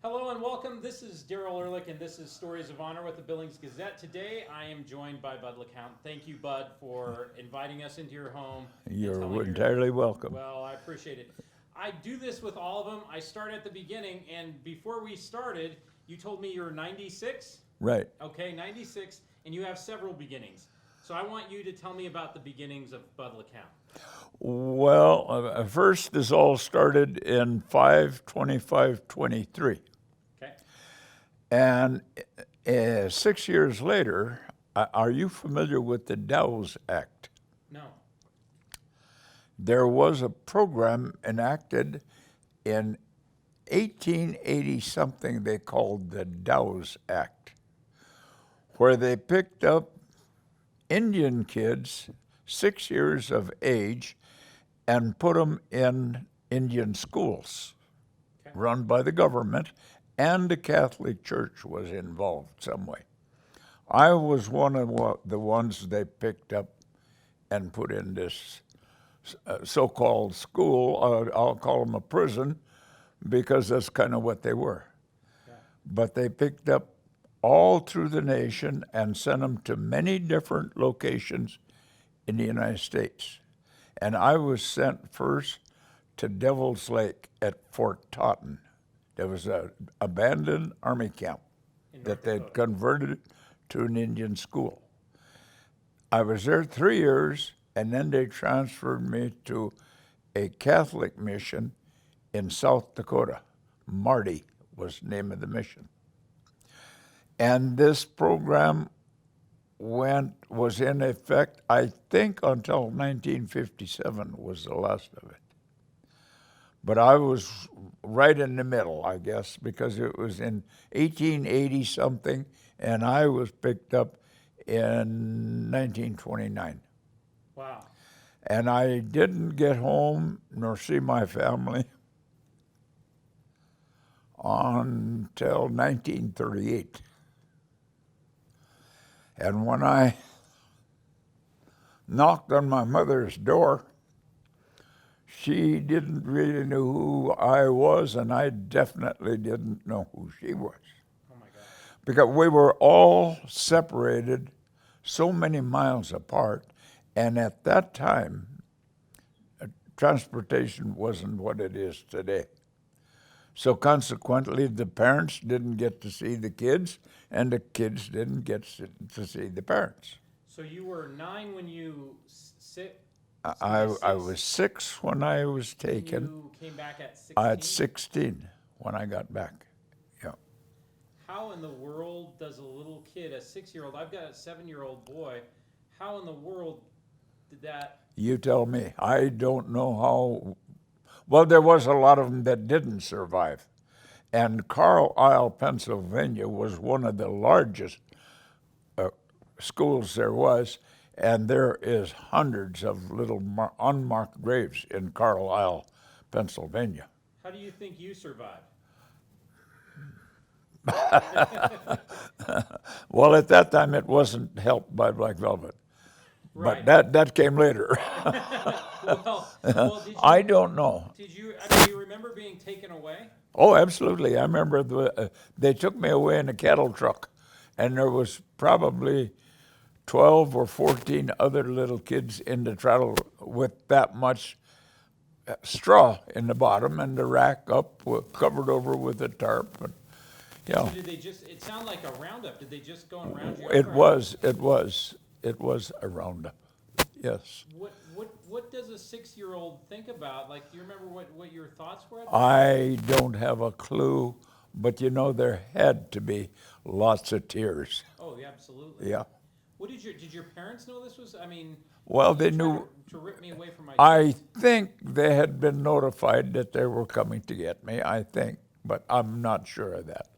Hello and welcome. This is Daryl Ehrlich, and this is Stories of Honor with the Billings Gazette. Today, I am joined by Bud LaCounte. Thank you, Bud, for inviting us into your home. You're entirely welcome. Well, I appreciate it. I do this with all of them. I start at the beginning, and before we started, you told me you're 96? Right. Okay, 96, and you have several beginnings. So I want you to tell me about the beginnings of Bud LaCounte. Well, first, this all started in 5/25/23. Okay? And 6 years later, are you familiar with the Dow's Act? No. There was a program enacted in 1880 something they called the Dow's Act, where they picked up Indian kids 6 years of age and put them in Indian schools Okay. run by the government, and the Catholic Church was involved some way. I was one of the ones they picked up and put in this so-called school. I'll call them a prison because that's kind of what they were. Yeah. But they picked up all through the nation and sent them to many different locations in the United States. And I was sent first to Devil's Lake at Fort Totten. There was an abandoned army camp In that North they'd Dakota. converted to an Indian school. I was there 3 years, and then they transferred me to a Catholic mission in South Dakota. Marty was the name of the mission. And this program was in effect, I think, until 1957 was the last of it. But I was right in the middle, I guess, because it was in 1880 something, and I was picked up in 1929. Wow. And I didn't get home nor see my family until 1938. And when I knocked on my mother's door, she didn't really know who I was, and I definitely didn't know who she was. Oh my gosh. Because we were all separated so many miles apart, and at that time, transportation wasn't what it is today. So consequently, the parents didn't get to see the kids, and the kids didn't get to see the parents. So you were 9 when you sit. I was 6 when I was taken. You came back at 16. I had 16 when I got back. Yeah. How in the world does a little kid, a 6-year-old, I've got a 7-year-old boy, how in the world did that? You tell me. I don't know how. Well, there was a lot of them that didn't survive. And Carlisle, Pennsylvania was one of the largest schools there was, and there is hundreds of little unmarked graves in Carlisle, Pennsylvania. How do you think you survived? Well, at that time, it wasn't helped by Black Velvet. Right. But that came later. Well, I don't know. do you remember being taken away? Oh, absolutely. I remember they took me away in a cattle truck, and there was probably 12 or 14 other little kids in the travel with that much straw in the bottom and the rack up, covered over with a tarp. And, So did they just, it sounded like a roundup. Did they just go and round you up? it was a roundup. Yes. What does a 6-year-old think about? Like, do you remember what your thoughts were? I don't have a clue, but there had to be lots of tears. Oh, yeah, absolutely. Yeah. What did your parents know this was? I mean, Well, they you're trying knew. to rip me away from my. I think they had been notified that they were coming to get me, I think, but I'm not sure of that.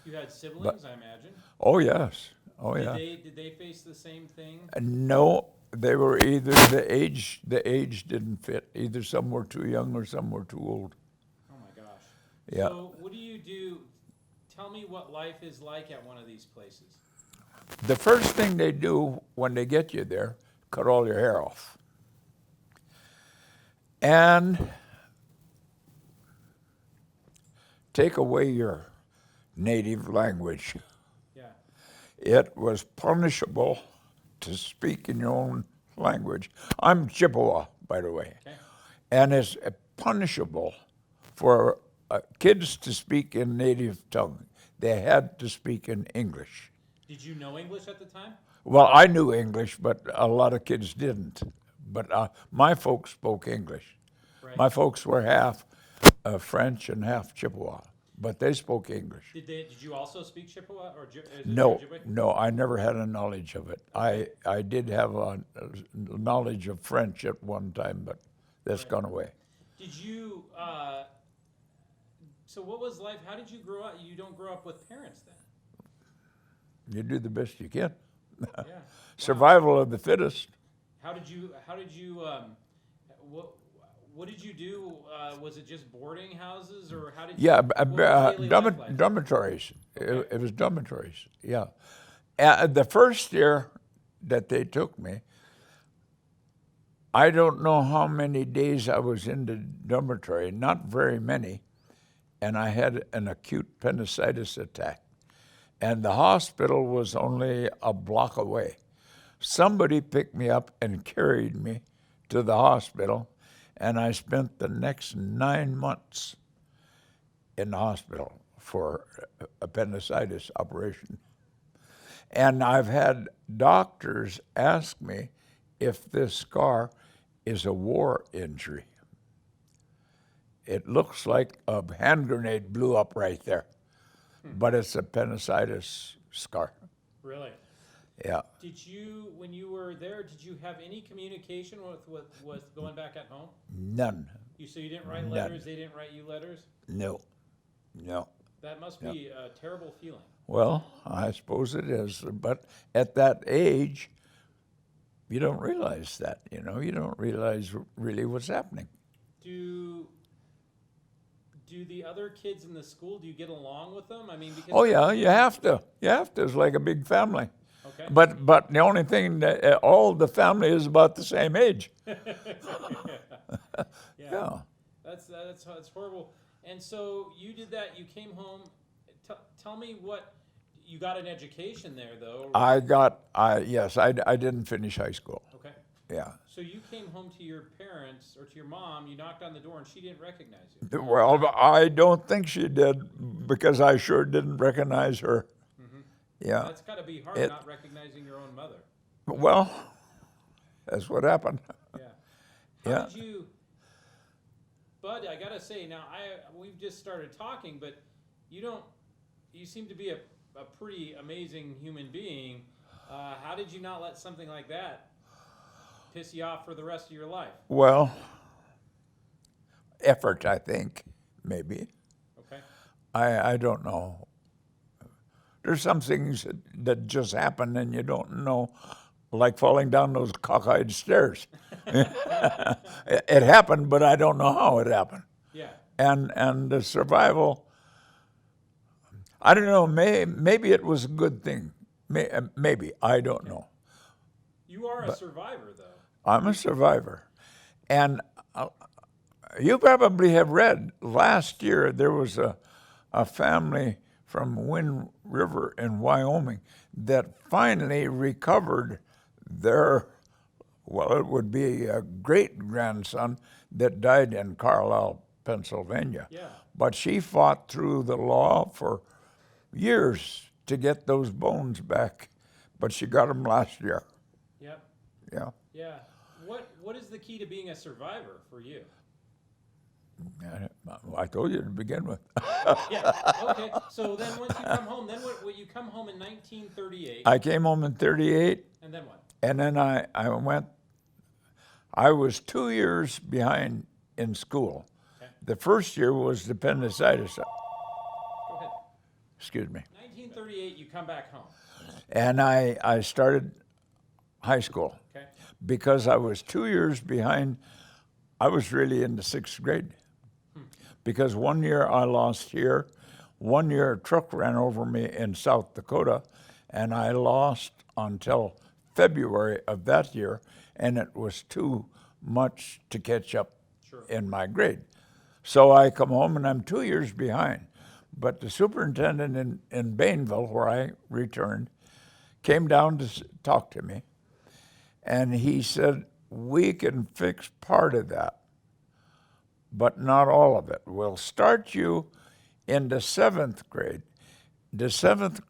You had siblings, I imagine. Oh, yes. Oh, yeah. Did they face the same thing? No, they were either the age didn't fit. Either some were too young or some were too old. Oh my gosh. Yeah. So what do you do? Tell me what life is like at one of these places. The first thing they do when they get you there, cut all your hair off. And take away your native language. Yeah. It was punishable to speak in your own language. I'm Chippewa, by the way. Okay. And it's punishable for kids to speak in native tongue. They had to speak in English. Did you know English at the time? Well, I knew English, but a lot of kids didn't. But my folks spoke English. Right. My folks were half French and half Chippewa, but they spoke English. Did you also speak Chippewa or is it No, Ojibwe? no, I never had a knowledge of it. I did have a knowledge of French at one time, but that's gone away. Did you? So what was life? How did you grow up? You don't grow up with parents then. You do the best you can. Yeah. Survival of the fittest. How did you? What did you do? Was it just boarding houses, or how did you? Yeah, what was daily life like? dormitories. Okay. It was dormitories, yeah. The first year that they took me, I don't know how many days I was in the dormitory, not very many, and I had an acute appendicitis attack. And the hospital was only a block away. Somebody picked me up and carried me to the hospital, and I spent the next 9 months in the hospital for appendicitis operation. And I've had doctors ask me if this scar is a war injury. It looks like a hand grenade blew up right there, but it's appendicitis scar. Really? Yeah. Did you, when you were there, did you have any communication with going back at home? None. So you didn't write None. letters, they didn't write you letters? No. That must be a terrible feeling. Well, I suppose it is, but at that age, you don't realize that, you don't realize really what's happening. Do the other kids in the school, do you get along with them? I mean, because Oh yeah, you have to. It's like a big family. Okay. But the only thing that all the family is about the same age. Yeah. That's horrible. And so you did that. You came home. Tell me what you got an education there, though. I didn't finish high school. Okay. Yeah. So you came home to your parents or to your mom. You knocked on the door, and she didn't recognize you. Well, I don't think she did because I sure didn't recognize her. Mm-hmm. Yeah. That's got to be hard, not recognizing your own mother. Well, that's what happened. Yeah. How did you, Bud? I gotta say now, we've just started talking, but you seem to be a pretty amazing human being. How did you not let something like that piss you off for the rest of your life? Well, effort, I think, maybe. Okay. I don't know. There's some things that just happen and you don't know, like falling down those cockeyed stairs. It happened, but I don't know how it happened. Yeah. And the survival, I don't know, maybe it was a good thing. Maybe, I don't know. You are a survivor, though. I'm a survivor. And you probably have read, last year there was a family from Wind River in Wyoming that finally recovered their, well, it would be a great-grandson that died in Carlisle, Pennsylvania. Yeah. But she fought through the law for years to get those bones back, but she got them last year. Yep. Yeah. Yeah. What is the key to being a survivor for you? I told you to begin with. Yeah. Okay. So then once you come home, then what you come home in 1938. I came home in 38. And then what? And then I was 2 years behind in school. Okay. The first year was appendicitis. Go ahead. Excuse me. 1938, you come back home. And I started high school. Okay. Because I was 2 years behind. I was really in the 6th grade. Because 1 year I lost here, 1 year a truck ran over me in South Dakota, and I lost until February of that year, and it was too much to catch up Sure. in my grade. So I come home and I'm 2 years behind. But the superintendent in Bainville, where I returned, came down to talk to me, and he said, we can fix part of that, but not all of it. We'll start you in the 7th grade. The 7th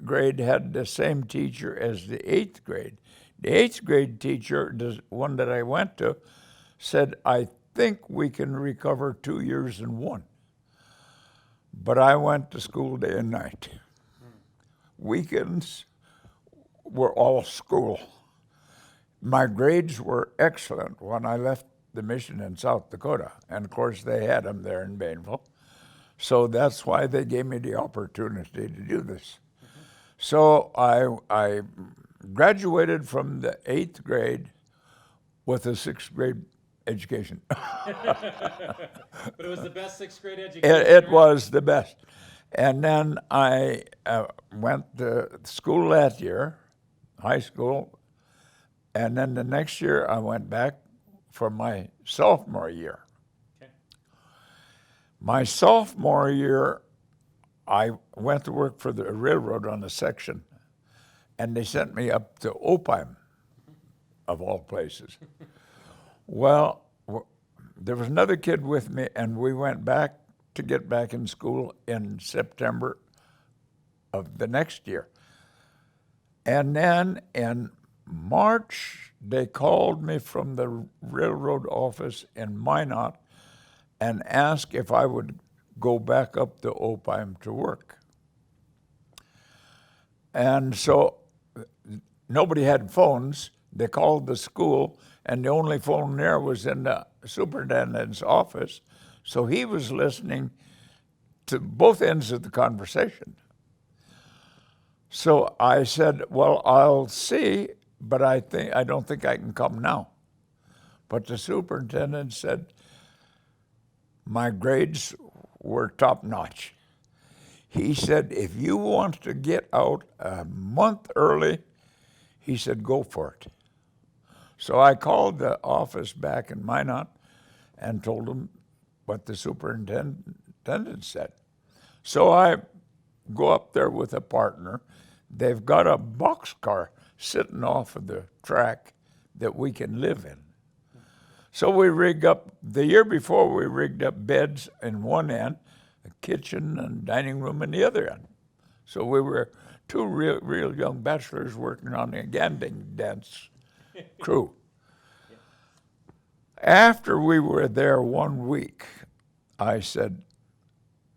grade had the same teacher as the 8th grade. The 8th grade teacher, the one that I went to, said, I think we can recover 2 years in one. But I went to school day and night. Weekends were all school. My grades were excellent when I left the mission in South Dakota. And of course, they had them there in Bainville. So that's why they gave me the opportunity to do this. So I graduated from the 8th grade with a 6th grade education. But it was the best 6th grade education. It was the best. And then I went to school that year, high school, and then the next year I went back for my sophomore year. Okay. My sophomore year, I went to work for the railroad on a section, and they sent me up to Opheim, of all places. Well, there was another kid with me, and we went back to get back in school in September of the next year. And then in March, they called me from the railroad office in Minot and asked if I would go back up to Opheim to work. And so nobody had phones. They called the school, and the only phone there was in the superintendent's office. So he was listening to both ends of the conversation. So I said, well, I'll see, but I don't think I can come now. But the superintendent said my grades were top notch. He said, if you want to get out a month early, he said, go for it. So I called the office back in Minot and told them what the superintendent said. So I go up there with a partner. They've got a boxcar sitting off of the track that we can live in. So we rigged up, the year before we rigged up beds in one end, a kitchen and dining room in the other end. So we were two real young bachelors working on the Ganding dance crew. After we were there 1 week, I said,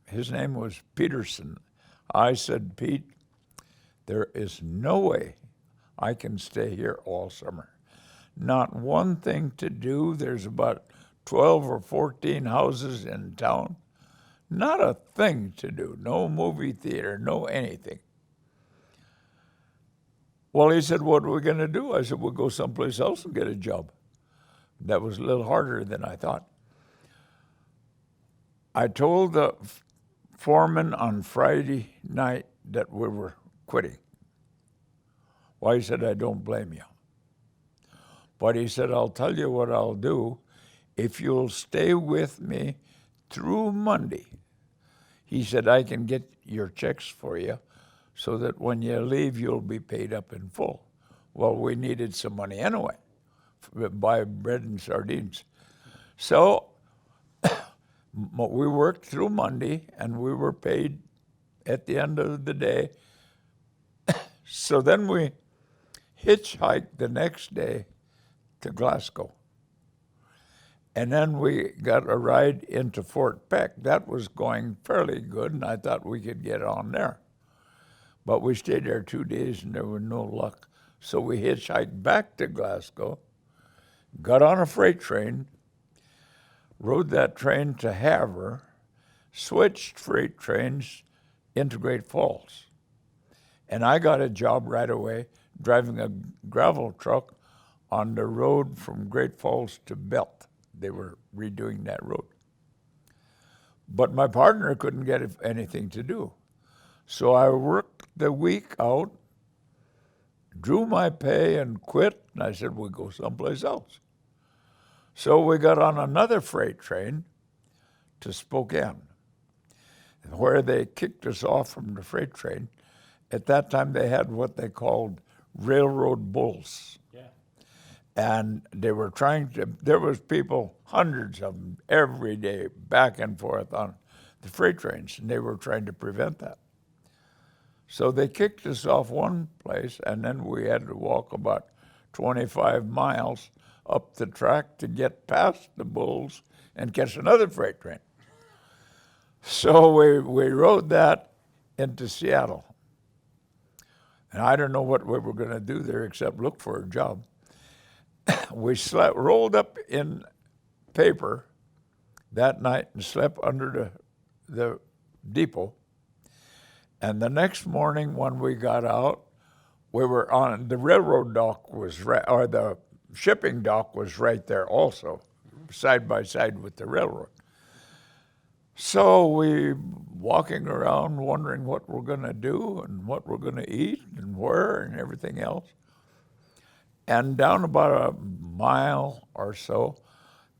his name was Peterson. I said, Pete, there is no way I can stay here all summer. Not one thing to do. There's about 12 or 14 houses in town. Not a thing to do. No movie theater, no anything. Well, he said, what are we going to do? I said, we'll go someplace else and get a job. That was a little harder than I thought. I told the foreman on Friday night that we were quitting. Well, he said, I don't blame you. But he said, I'll tell you what I'll do. If you'll stay with me through Monday, he said, I can get your checks for you so that when you leave, you'll be paid up in full. Well, we needed some money anyway to buy bread and sardines. So we worked through Monday, and we were paid at the end of the day. So then we hitchhiked the next day to Glasgow. And then we got a ride into Fort Peck. That was going fairly good, and I thought we could get on there. But we stayed there 2 days, and there was no luck. So we hitchhiked back to Glasgow, got on a freight train, rode that train to Havre, switched freight trains into Great Falls. And I got a job right away driving a gravel truck on the road from Great Falls to Belt. They were redoing that road. But my partner couldn't get anything to do. So I worked the week out, drew my pay and quit, and I said, we'll go someplace else. So we got on another freight train to Spokane. where they kicked us off from the freight train. At that time, they had what they called railroad bulls. Yeah. And they were trying to, there was people, hundreds of them, every day, back and forth on the freight trains, and they were trying to prevent that. So they kicked us off one place, and then we had to walk about 25 miles up the track to get past the bulls and catch another freight train. So we rode that into Seattle. And I don't know what we were going to do there except look for a job. We rolled up in paper that night and slept under the depot. And the next morning when we got out, we were on, the railroad dock was right, or the shipping dock was right there also, side by side with the railroad. So we walking around wondering what we're going to do and what we're going to eat and where and everything else. And down about a mile or so,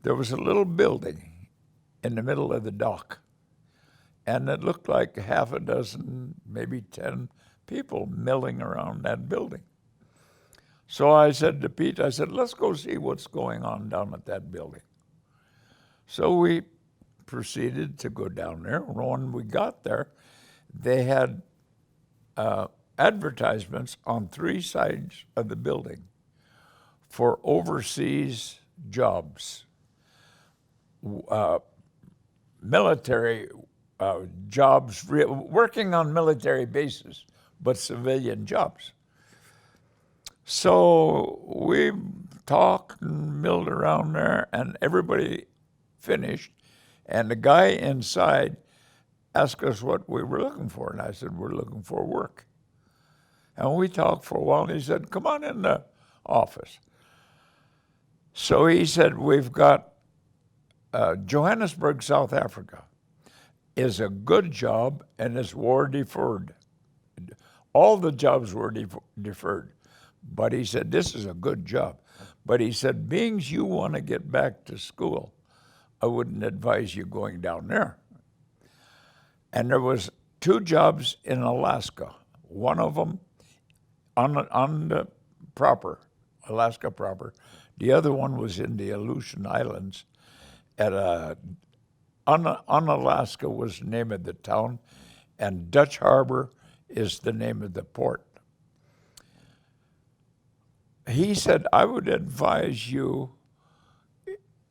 there was a little building in the middle of the dock. And it looked like half a dozen, maybe 10 people milling around that building. So I said to Pete, I said, let's go see what's going on down at that building. So we proceeded to go down there. When we got there, they had advertisements on 3 sides of the building for overseas jobs, military jobs, working on military bases, but civilian jobs. So we talked and milled around there, and everybody finished. And the guy inside asked us what we were looking for, and I said, we're looking for work. And we talked for a while, and he said, come on in the office. So he said, we've got Johannesburg, South Africa is a good job, and it's war deferred. All the jobs were deferred. But he said, this is a good job. But he said, being you want to get back to school, I wouldn't advise you going down there. And there was 2 jobs in Alaska. One of them on the proper, Alaska proper. The other one was in the Aleutian Islands. Unalaska was the name of the town, and Dutch Harbor is the name of the port. He said, I would advise you,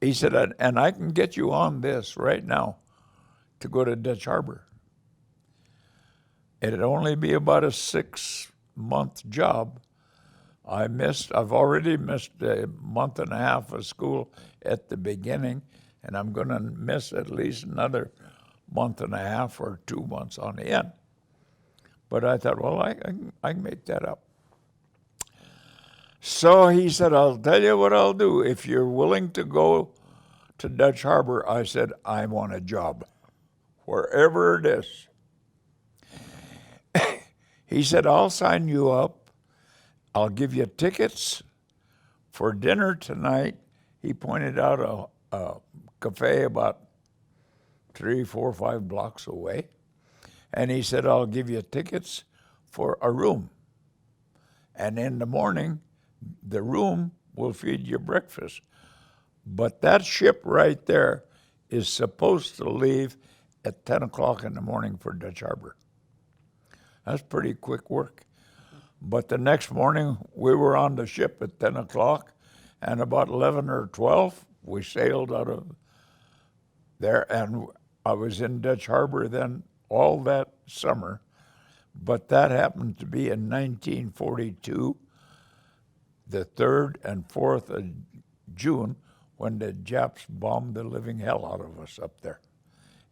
he said, and I can get you on this right now to go to Dutch Harbor. It'd only be about a 6-month job. I've already missed a month and a half of school at the beginning, and I'm going to miss at least another month and a half or 2 months on the end. But I thought, well, I can make that up. So he said, I'll tell you what I'll do. If you're willing to go to Dutch Harbor, I said, I want a job, wherever it is. He said, I'll sign you up. I'll give you tickets for dinner tonight. He pointed out a cafe about 3, 4, 5 blocks away. And he said, I'll give you tickets for a room. And in the morning, the room will feed you breakfast. But that ship right there is supposed to leave at 10 o'clock in the morning for Dutch Harbor. That's pretty quick work. But the next morning, we were on the ship at 10 o'clock, and about 11 or 12, we sailed out of there, and I was in Dutch Harbor then all that summer. But that happened to be in 1942, the 3rd and 4th of June, when the Japs bombed the living hell out of us up there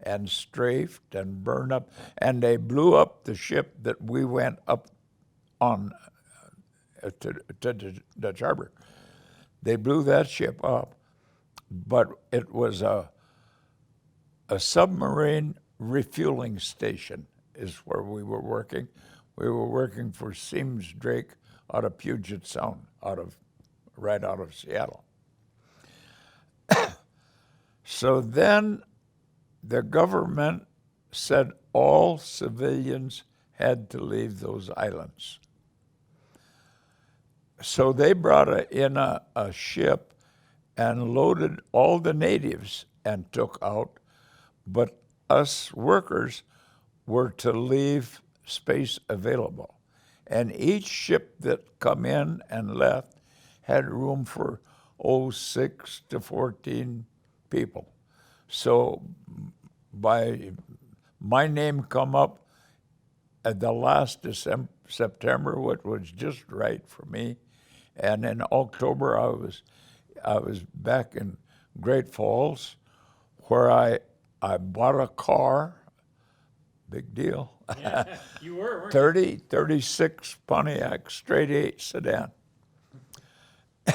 and strafed and burned up. And they blew up the ship that we went up on to Dutch Harbor. They blew that ship up, but it was a submarine refueling station is where we were working. We were working for Sims Drake out of Puget Sound, right out of Seattle. So then the government said all civilians had to leave those islands. So they brought in a ship and loaded all the natives and took out, but us workers were to leave space available. And each ship that come in and left had room for 6 to 14 people. So by my name come up at the last September, which was just right for me. And in October, I was back in Great Falls, where I bought a car. Big deal. Yeah, you were, weren't you? 36 Pontiac straight 8 sedan.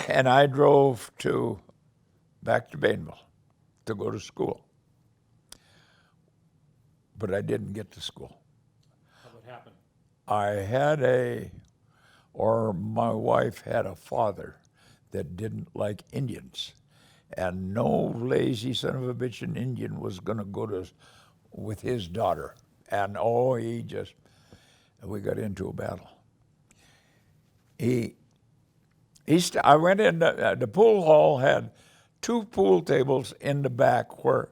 And I drove back to Bainville to go to school. But I didn't get to school. What happened? My wife had a father that didn't like Indians. And no lazy son of a bitch in Indian was going to go with his daughter. And we got into a battle. I went in, the pool hall had 2 pool tables in the back where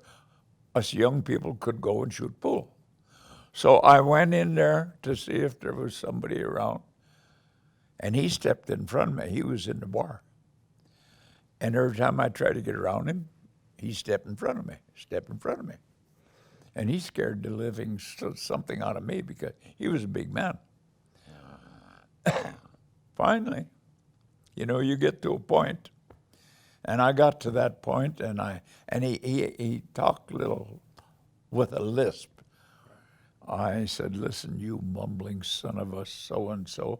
us young people could go and shoot pool. So I went in there to see if there was somebody around. And he stepped in front of me. He was in the bar. And every time I tried to get around him, he stepped in front of me. And he scared the living something out of me because he was a big man. Finally, you get to a point, and I got to that point, and he talked a little with a lisp. I said, "Listen, you mumbling son of a so-and-so,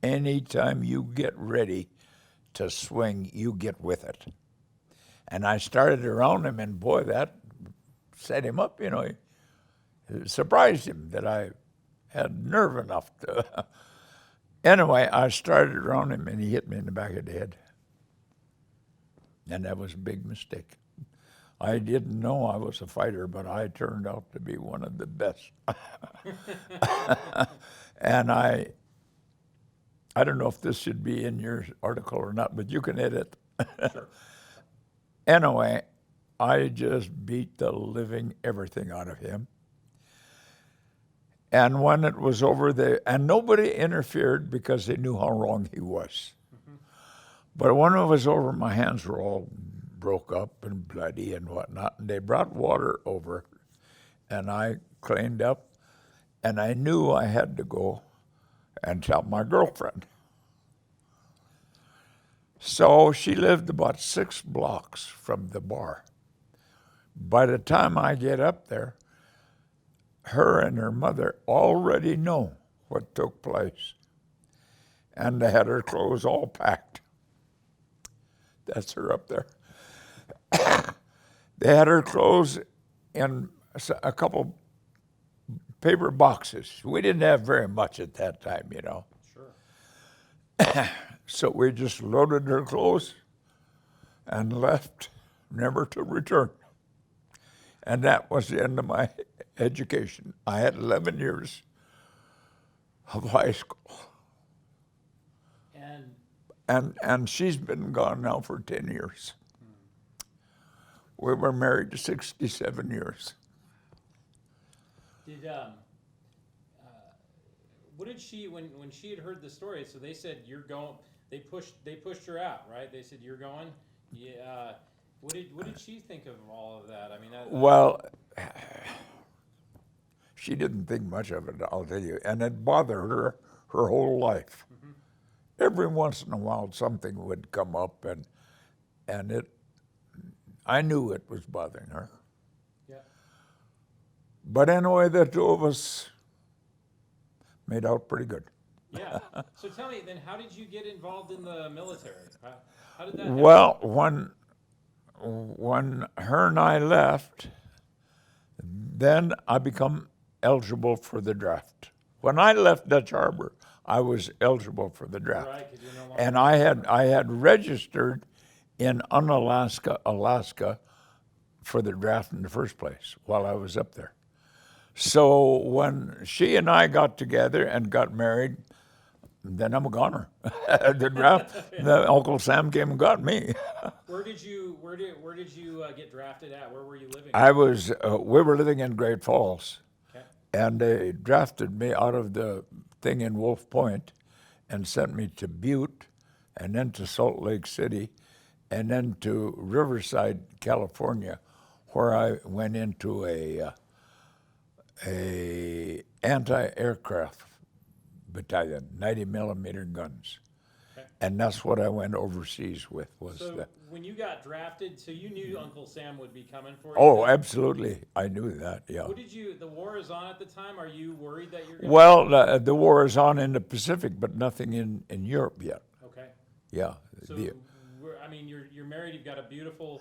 anytime you get ready to swing, you get with it." And I started around him, and boy, that set him up, It surprised him that I had nerve enough to. Anyway, I started around him, and he hit me in the back of the head. And that was a big mistake. I didn't know I was a fighter, but I turned out to be one of the best. And I don't know if this should be in your article or not, but you can edit. Sure. Anyway, I just beat the living everything out of him. And when it was over, and nobody interfered because they knew how wrong he was. Mm-hmm. But when it was over, my hands were all broke up and bloody and whatnot, and they brought water over, and I cleaned up, and I knew I had to go and tell my girlfriend. So she lived about 6 blocks from the bar. By the time I get up there, her and her mother already know what took place. And they had her clothes all packed. That's her up there. They had her clothes in a couple paper boxes. We didn't have very much at that time, Sure. So we just loaded her clothes and left, never to return. And that was the end of my education. I had 11 years of high school. And she's been gone now for 10 years. We were married 67 years. What did she, when she had heard the story, so they said, "You're going," they pushed her out, right? They said, "You're going." Yeah. What did she think of all of that? I mean, well, she didn't think much of it, I'll tell you, and it bothered her whole life. Mm-hmm. Every once in a while, something would come up, and I knew it was bothering her. Yeah. But anyway, the 2 of us made out pretty good. Yeah. So tell me, then, how did you get involved in the military? How did that happen? Well, when her and I left, then I become eligible for the draft. When I left Dutch Harbor, I was eligible for the draft. Right, 'cause you're no longer And I had registered in Unalaska, Alaska, for the draft in the first place while I was up there. So when she and I got together and got married, then I'm a goner. The draft, the Uncle Sam came and got me. Where did you get drafted at? Where were you living? We were living in Great Falls, Okay. and they drafted me out of the thing in Wolf Point and sent me to Butte and then to Salt Lake City and then to Riverside, California, where I went into a anti-aircraft battalion, 90 millimeter guns. Okay. And that's what I went overseas with was So the, when you got drafted, so you knew Uncle Sam would be coming for you. oh, then? absolutely. I knew that, yeah. What did you? The war is on at the time. Are you worried that you're gonna? Well, the war is on in the Pacific, but nothing in Europe yet. Okay. Yeah. So The- I mean, you're married. You've got a beautiful,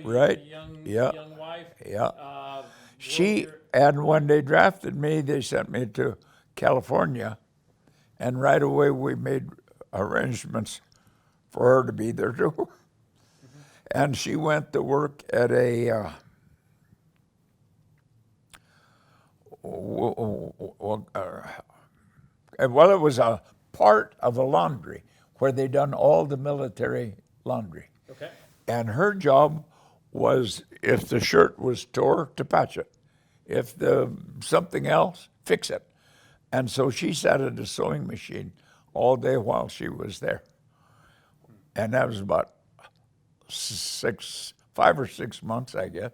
Right. Yeah. young wife. Yeah. She, You're- and when they drafted me, they sent me to California, and right away we made arrangements for her to be there too. And she went to work at well, it was a part of a laundry where they done all the military laundry. Okay. And her job was, if the shirt was tore, to patch it. If the something else, fix it. And so she sat at a sewing machine all day while she was there. And that was about 5 or 6 months, I guess.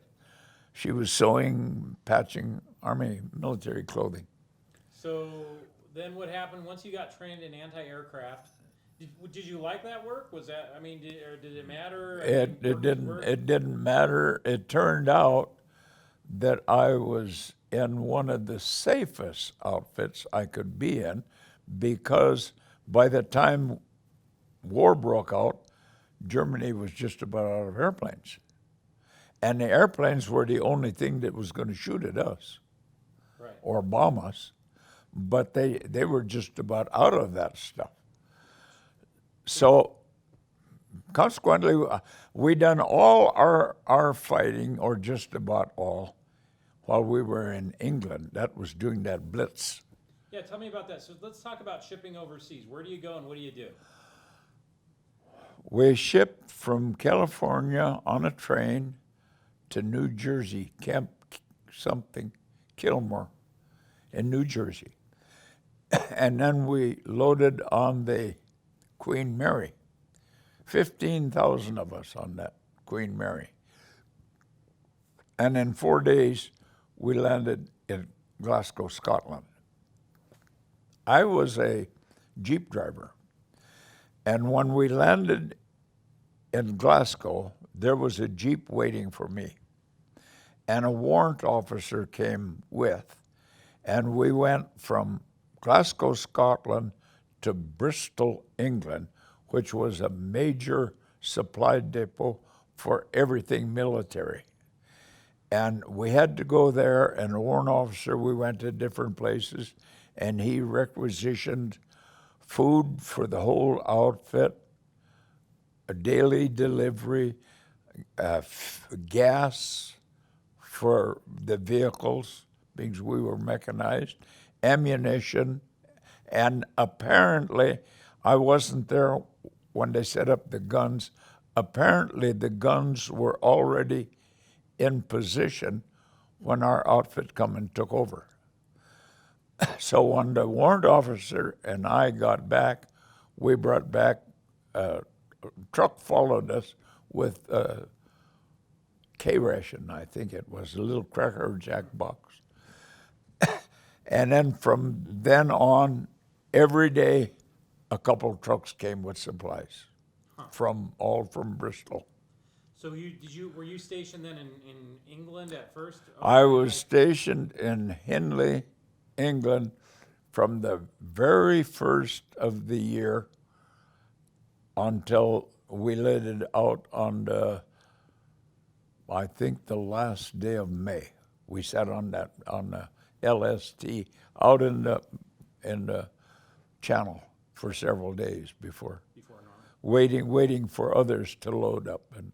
She was sewing, patching Army military clothing. So then what happened once you got trained in anti-aircraft? Did you like that work? Was that, I mean, did it matter? I mean, It work is didn't work. it didn't matter. It turned out that I was in one of the safest outfits I could be in, because by the time war broke out, Germany was just about out of airplanes. And the airplanes were the only thing that was going to shoot at us Right. or bomb us. But they were just about out of that stuff. So consequently, we done all our fighting, or just about all, while we were in England. That was during that Blitz. Yeah, tell me about that. So let's talk about shipping overseas. Where do you go and what do you do? We shipped from California on a train to New Jersey, Camp something, Kilmore in New Jersey. And then we loaded on the Queen Mary. 15,000 of us on that Queen Mary. And in 4 days, we landed in Glasgow, Scotland. I was a Jeep driver. And when we landed in Glasgow, there was a Jeep waiting for me. And a warrant officer came with. And we went from Glasgow, Scotland to Bristol, England, which was a major supply depot for everything military. And we had to go there, and a warrant officer, we went to different places, and he requisitioned food for the whole outfit, a daily delivery, gas for the vehicles, because we were mechanized, ammunition, and apparently, I wasn't there when they set up the guns. Apparently, the guns were already in position when our outfit come and took over. So when the warrant officer and I got back, we brought back, a truck followed us with a K-ration, I think it was, a little Cracker Jack box. And then from then on, every day, a couple of trucks came with supplies from Bristol. So were you stationed then in England at first? I was stationed in Hindley, England, from the very first of the year until we let it out on I think the last day of May. We sat on the LST out in the channel for several days before Normandy. waiting for others to load up. And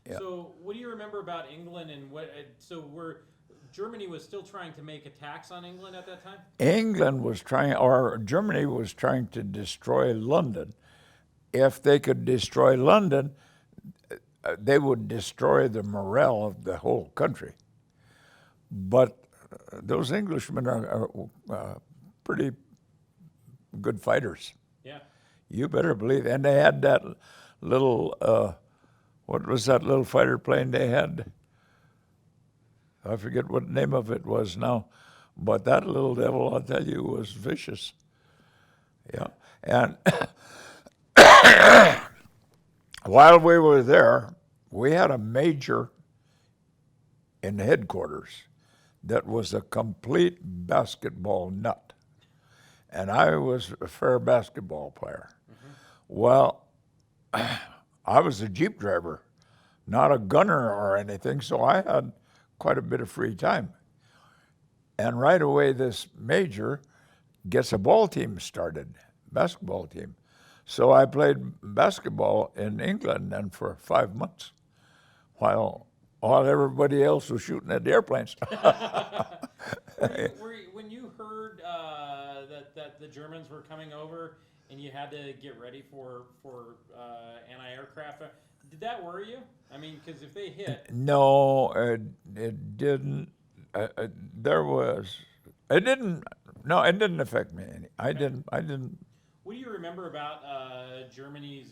yeah. So what do you remember about England and what? So Germany was still trying to make attacks on England at that time? England was trying, or Germany was trying to destroy London. If they could destroy London, they would destroy the morale of the whole country. But those Englishmen are pretty good fighters. Yeah. You better believe. And they had that little, what was that little fighter plane they had? I forget what the name of it was now. But that little devil, I'll tell you, was vicious. Yeah. And while we were there, we had a major in headquarters that was a complete basketball nut. And I was a fair basketball player. Mm-hmm. Well, I was a Jeep driver, not a gunner or anything, so I had quite a bit of free time. And right away, this major gets a ball team started, basketball team. So I played basketball in England then for 5 months while everybody else was shooting at the airplanes. When you heard that the Germans were coming over and you had to get ready for anti-aircraft, did that worry you? I mean, because if they hit... No, it didn't. It didn't affect me any. I didn't. What do you remember about Germany's,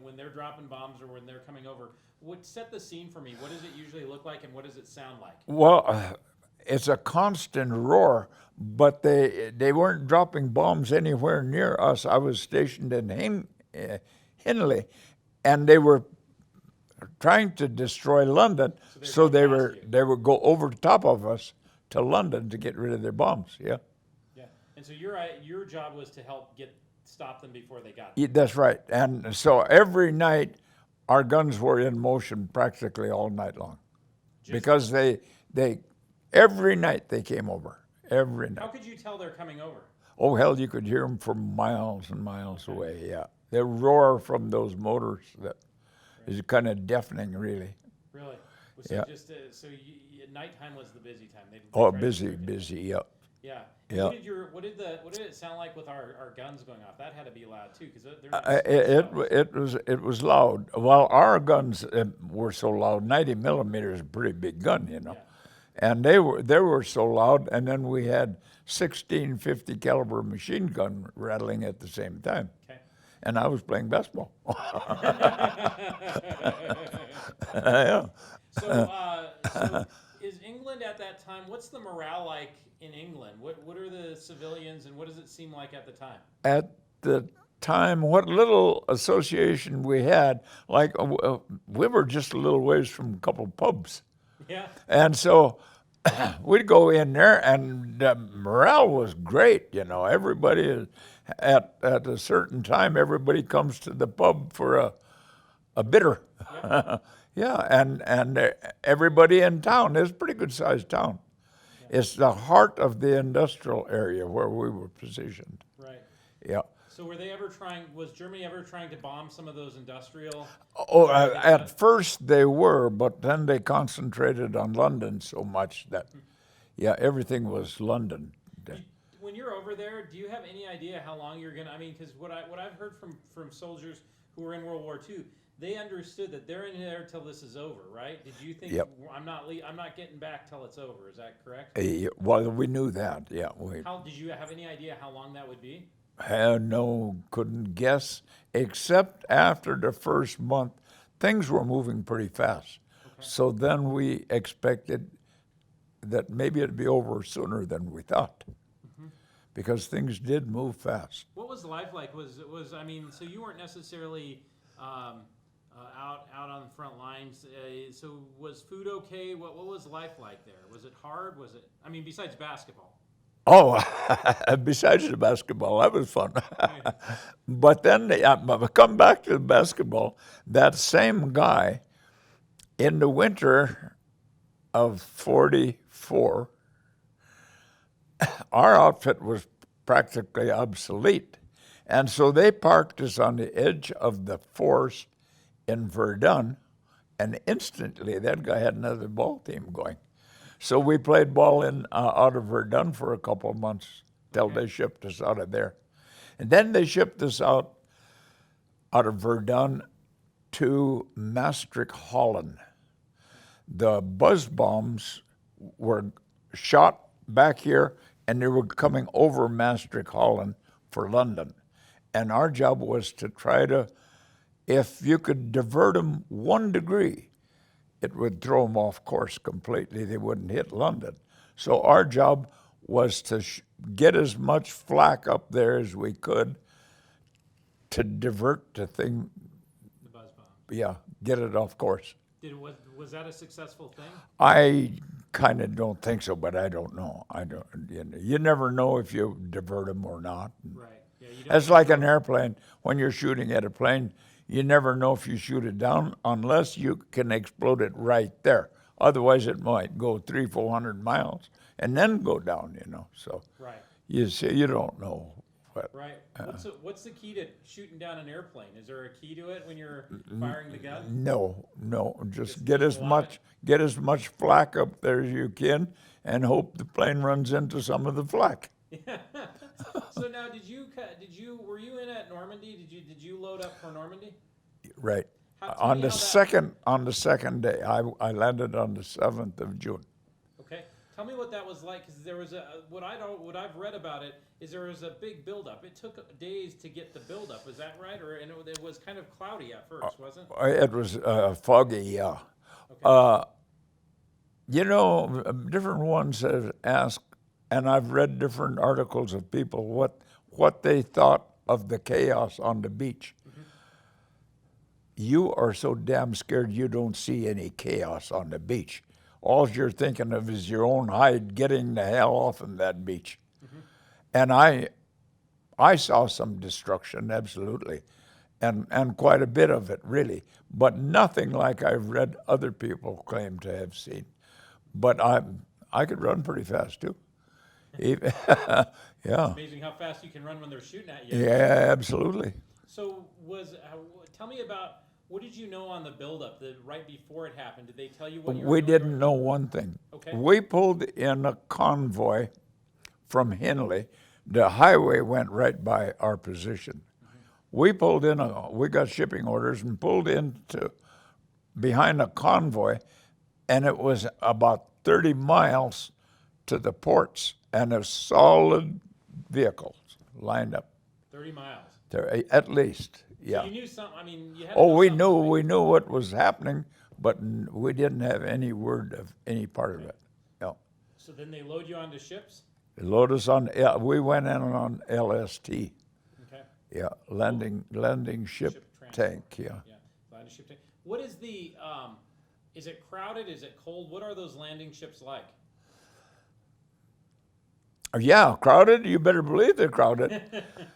when they're dropping bombs or when they're coming over? What set the scene for me? What does it usually look like and what does it sound like? Well, it's a constant roar, but they weren't dropping bombs anywhere near us. I was stationed in Hindley, and they were trying to destroy London, so they would go over the top of us to London to get rid of their bombs. Yeah. Yeah, and so your job was to help stop them before they got there. That's right. And so every night, our guns were in motion practically all night long, because they every night they came over. Every night. How could you tell they're coming over? Oh hell, you could hear them from miles and miles away. Yeah, the roar from those motors that is kind of deafening, really. Really? So Yeah. nighttime was the busy time. Busy. Yeah. Yeah. Yeah. What did it sound like with our guns going off? That had to be loud too, because It was loud. Well, our guns were so loud. 90 millimeter is a pretty big gun, you know, and they were so loud. And then we had 1650 caliber machine gun rattling at the same time. Okay. And I was playing basketball. Yeah. So is England at that time? What's the morale like in England? What are the civilians and what does it seem like at the time? At the time, what little association we had, like we were just a little ways from a couple pubs. Yeah. And so we'd go in there, and the morale was great. You know, everybody at a certain time, everybody comes to the pub for a bitter. Yeah. Yeah, and everybody in town. It's a pretty good sized town. Yeah. It's the heart of the industrial area where we were positioned. Right. Yeah. So was Germany ever trying to bomb some of those industrial? Oh, at first they were, but then they concentrated on London so much that, yeah, everything was London. When you're over there, do you have any idea how long you're gonna? I mean, because what I've heard from soldiers who were in World War II, they understood that they're in there till this is over, right? Did you think, yep, I'm not getting back till it's over? Is that correct? Well, we knew that. Yeah. How did you have any idea how long that would be? No, couldn't guess, except after the first month, things were moving pretty fast. Okay. So then we expected that maybe it'd be over sooner than we thought, because things did move fast. What was life like? I mean, so you weren't necessarily out on the front lines. So was food okay? What was life like there? Was it hard? I mean, besides basketball? Oh, besides the basketball, that was fun. But then, come back to the basketball, that same guy, in the winter of 44, our outfit was practically obsolete. And so they parked us on the edge of the forest in Verdun, and instantly that guy had another ball team going. So we played ball in out of Verdun for a couple of months till Okay. they shipped us out of there. And then they shipped us out of Verdun to Maastricht, Holland. The buzz bombs were shot back here, and they were coming over Maastricht, Holland for London. And our job was to try to, if you could divert them 1 degree, it would throw them off course completely. They wouldn't hit London. So our job was to get as much flak up there as we could to divert the thing, The buzz bomb. yeah, get it off course. Was that a successful thing? I kind of don't think so, but I don't know. I don't. You never know if you divert them or not. Right. Yeah. You don't It's like an airplane. When you're shooting at a plane, you never know if you shoot it down unless you can explode it right there. Otherwise, it might go 300-400 miles and then go down. So Right. you see, you don't know. But Right. What's the key to shooting down an airplane? Is there a key to it when you're firing the gun? no, just Just get as allow it. much flak up there as you can, and hope the plane runs into some of the flak. So now, were you in at Normandy? Did you load up for Normandy? Right. Tell On me the how that- second day, I landed on the 7th of June. Okay. Tell me what that was like, because there was what I've read about it is there was a big buildup. It took days to get the buildup. Is that right? And it was kind of cloudy at first, wasn't it? It was foggy, yeah. Okay. Different ones have asked, and I've read different articles of people what they thought of the chaos on the beach. You are so damn scared you don't see any chaos on the beach. All you're thinking of is your own hide getting the hell off of that beach. And I saw some destruction, absolutely, and quite a bit of it, really, but nothing like I've read other people claim to have seen. But I could run pretty fast too. Yeah, Amazing how fast you can run when they're shooting at you. yeah, absolutely. So tell me about, what did you know on the buildup right before it happened? Did they tell you what you were We doing? didn't know one thing. Okay. We pulled in a convoy from Henley. The highway went right by our position. We pulled in, we got shipping orders and pulled into behind a convoy, and it was about 30 miles to the ports, and a solid vehicles lined up 30 miles. there, at least. Yeah. So you knew something. I mean, you had. to Oh, know we something, right? knew what was happening, but we didn't have any word of any part of it. Yeah. So then they load you onto ships. They load us on. Yeah, we went in on LST. Okay. Yeah, landing ship Ship transport. tank. Yeah. Yeah. Landing ship tank. What is the? Is it crowded? Is it cold? What are those landing ships like? Yeah, crowded. You better believe they're crowded.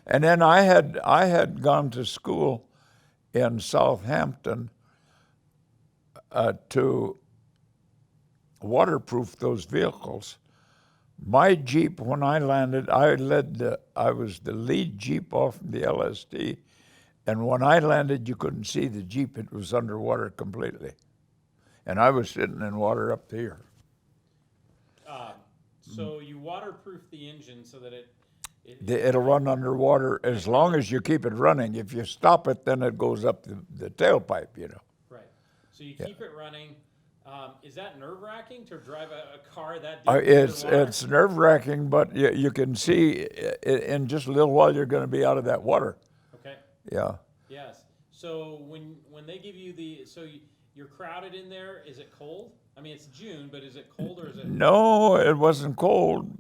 And then I had gone to school in Southampton to waterproof those vehicles. My Jeep, when I landed, I was the lead Jeep off the LSD, and when I landed, you couldn't see the Jeep; it was underwater completely, and I was sitting in water up to here. So you waterproof the engine so that It'll run underwater as long as you keep it running. If you stop it, then it goes up the tailpipe, right. So you keep it running. Is that nerve-wracking to drive a car that deep It's underwater? it's nerve-wracking, but you can see in just a little while you're going to be out of that water. Okay. Yeah. Yes. So when they give you you're crowded in there. Is it cold? I mean, it's June, but is it cold or is it? No, it wasn't cold.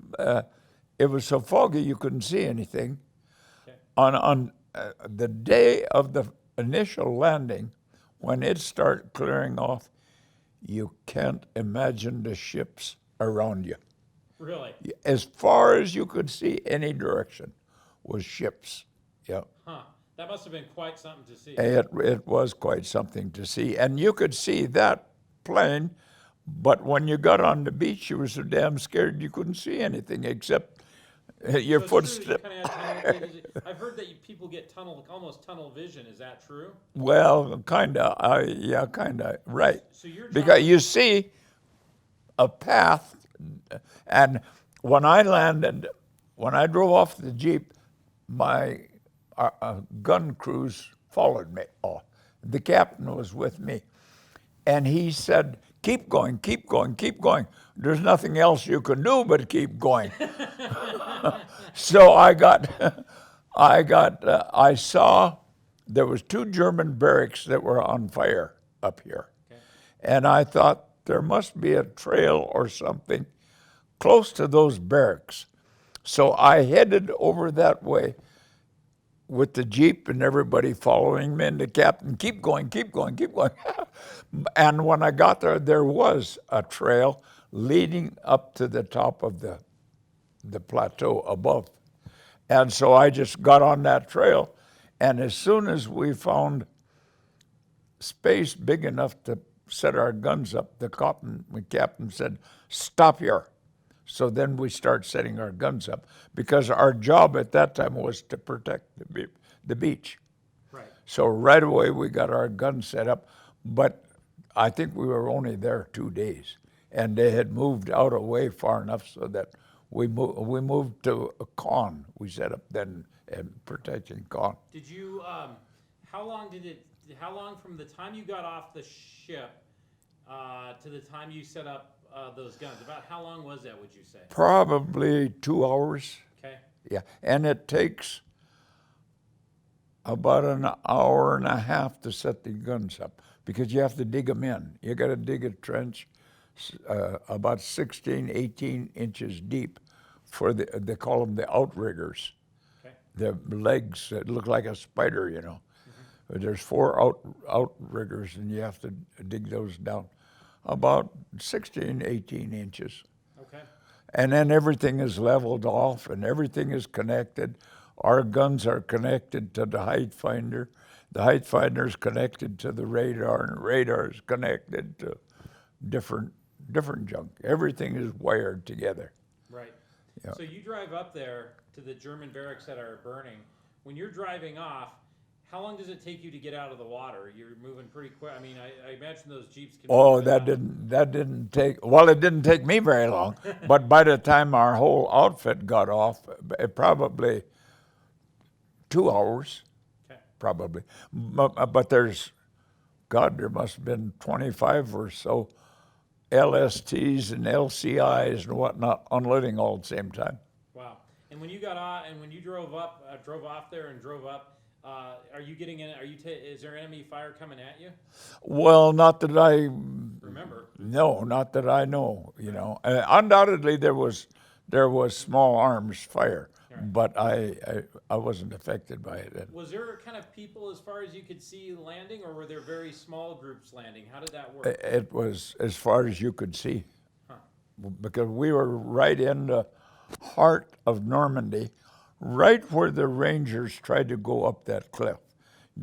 It was so foggy you couldn't see anything. Okay. On the day of the initial landing, when it started clearing off, you can't imagine the ships around you. Really? As far as you could see any direction was ships. Yeah. Huh. That must have been quite something to see. It was quite something to see. And you could see that plane, but when you got on the beach, you were so damn scared you couldn't see anything except your So it's true, you footstep. kinda had tunnel vision. I've heard that people get almost tunnel vision. Is that true? Well, kinda, yeah, kinda, right. So your job, Because you see a path, and when I landed, when I drove off the Jeep, my gun crews followed me. Oh, the captain was with me, and he said, "Keep going, keep going, keep going. There's nothing else you can do but keep going." So I saw there was 2 German barracks that were on fire up here, Okay. and I thought there must be a trail or something close to those barracks. So I headed over that way with the Jeep and everybody following me, and the captain, "Keep going, keep going, keep going." And when I got there, there was a trail leading up to the top of the plateau above. And so I just got on that trail, and as soon as we found space big enough to set our guns up, the captain said, "Stop here." So then we start setting our guns up, because our job at that time was to protect the beach. Right. So right away we got our guns set up, but I think we were only there 2 days, and they had moved out away far enough so that we moved to a con. We set up then and protecting con. Did you, how long from the time you got off the ship to the time you set up those guns? About how long was that, would you say? Probably 2 hours. Okay. Yeah, and it takes about an hour and a half to set the guns up, because you have to dig them in. You got to dig a trench about 16, 18 inches deep for they call them the outriggers. Okay. The legs that look like a spider, you know. But there's 4 outriggers, and you have to dig those down about 16, 18 inches. Okay. And then everything is leveled off and everything is connected. Our guns are connected to the height finder. The height finder is connected to the radar, and radar is connected to different junk. Everything is wired together. Right. Yeah. So you drive up there to the German barracks that are burning. When you're driving off, how long does it take you to get out of the water? You're moving pretty quick. I mean, I imagine those Jeeps can Oh, move that didn't take, well, it didn't take me very long, but by the time our whole outfit got off, it probably 2 hours, Okay. probably. But there must have been 25 or so LSTs and LCIs and whatnot unloading all at the same time. Wow. And when you got off, and when you drove off there and drove up, are you getting in? Is there enemy fire coming at you? Well, not that I Remember. No, not that I know. You know, undoubtedly there was small arms fire, Right. but I wasn't affected by it. Was there kind of people as far as you could see landing, or were there very small groups landing? How did that work? It was as far as you could see, Huh. because we were right in the heart of Normandy, right where the Rangers tried to go up that cliff.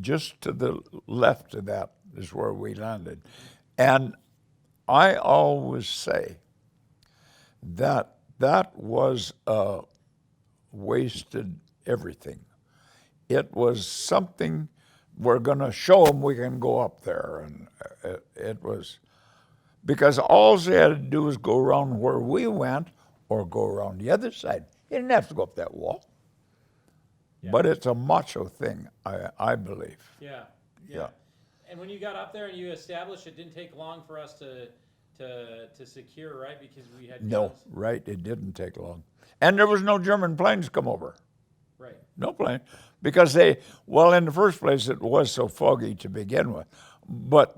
Just to the left of that is where we landed. And I always say that was wasted everything. It was something, we're going to show them we can go up there. And it was, because all they had to do was go around where we went or go around the other side. You didn't have to go up that wall. Yeah. But it's a macho thing, I believe. Yeah. Yeah. And when you got up there and you established, it didn't take long for us to secure, right? Because we had No, guns. right, it didn't take long. And there was no German planes come over. Right. No plane. Because in the first place, it was so foggy to begin with. But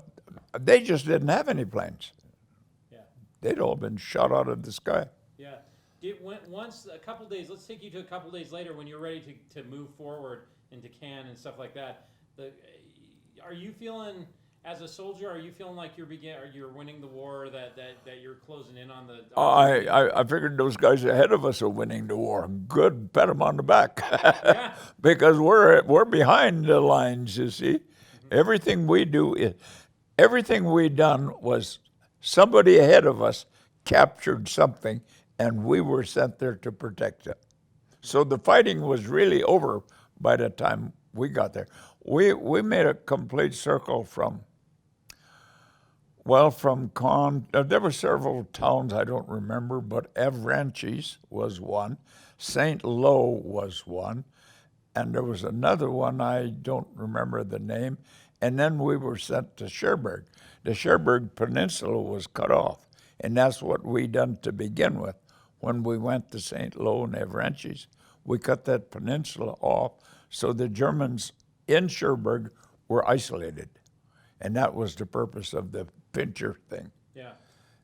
they just didn't have any planes. Yeah. They'd all been shot out of the sky. Yeah. Once a couple days, let's take you to a couple days later when you're ready to move forward into Cannes and stuff like that. Are you feeling, as a soldier, are you feeling like you're winning the war, that you're closing in on the? I figured those guys ahead of us are winning the war. Good, pat them on the back. Yeah. Because we're behind the lines, you see. Mm-hmm. Everything we done was somebody ahead of us captured something, and we were sent there to protect it. So the fighting was really over by the time we got there. We made a complete circle Well, from there were several towns I don't remember, but Avranches was one, St. Lo was one, and there was another one I don't remember the name. And then we were sent to Cherbourg. The Cherbourg Peninsula was cut off, and that's what we done to begin with. When we went to St. Lo and Avranches, we cut that peninsula off, so the Germans in Cherbourg were isolated, and that was the purpose of the Pincher thing. Yeah.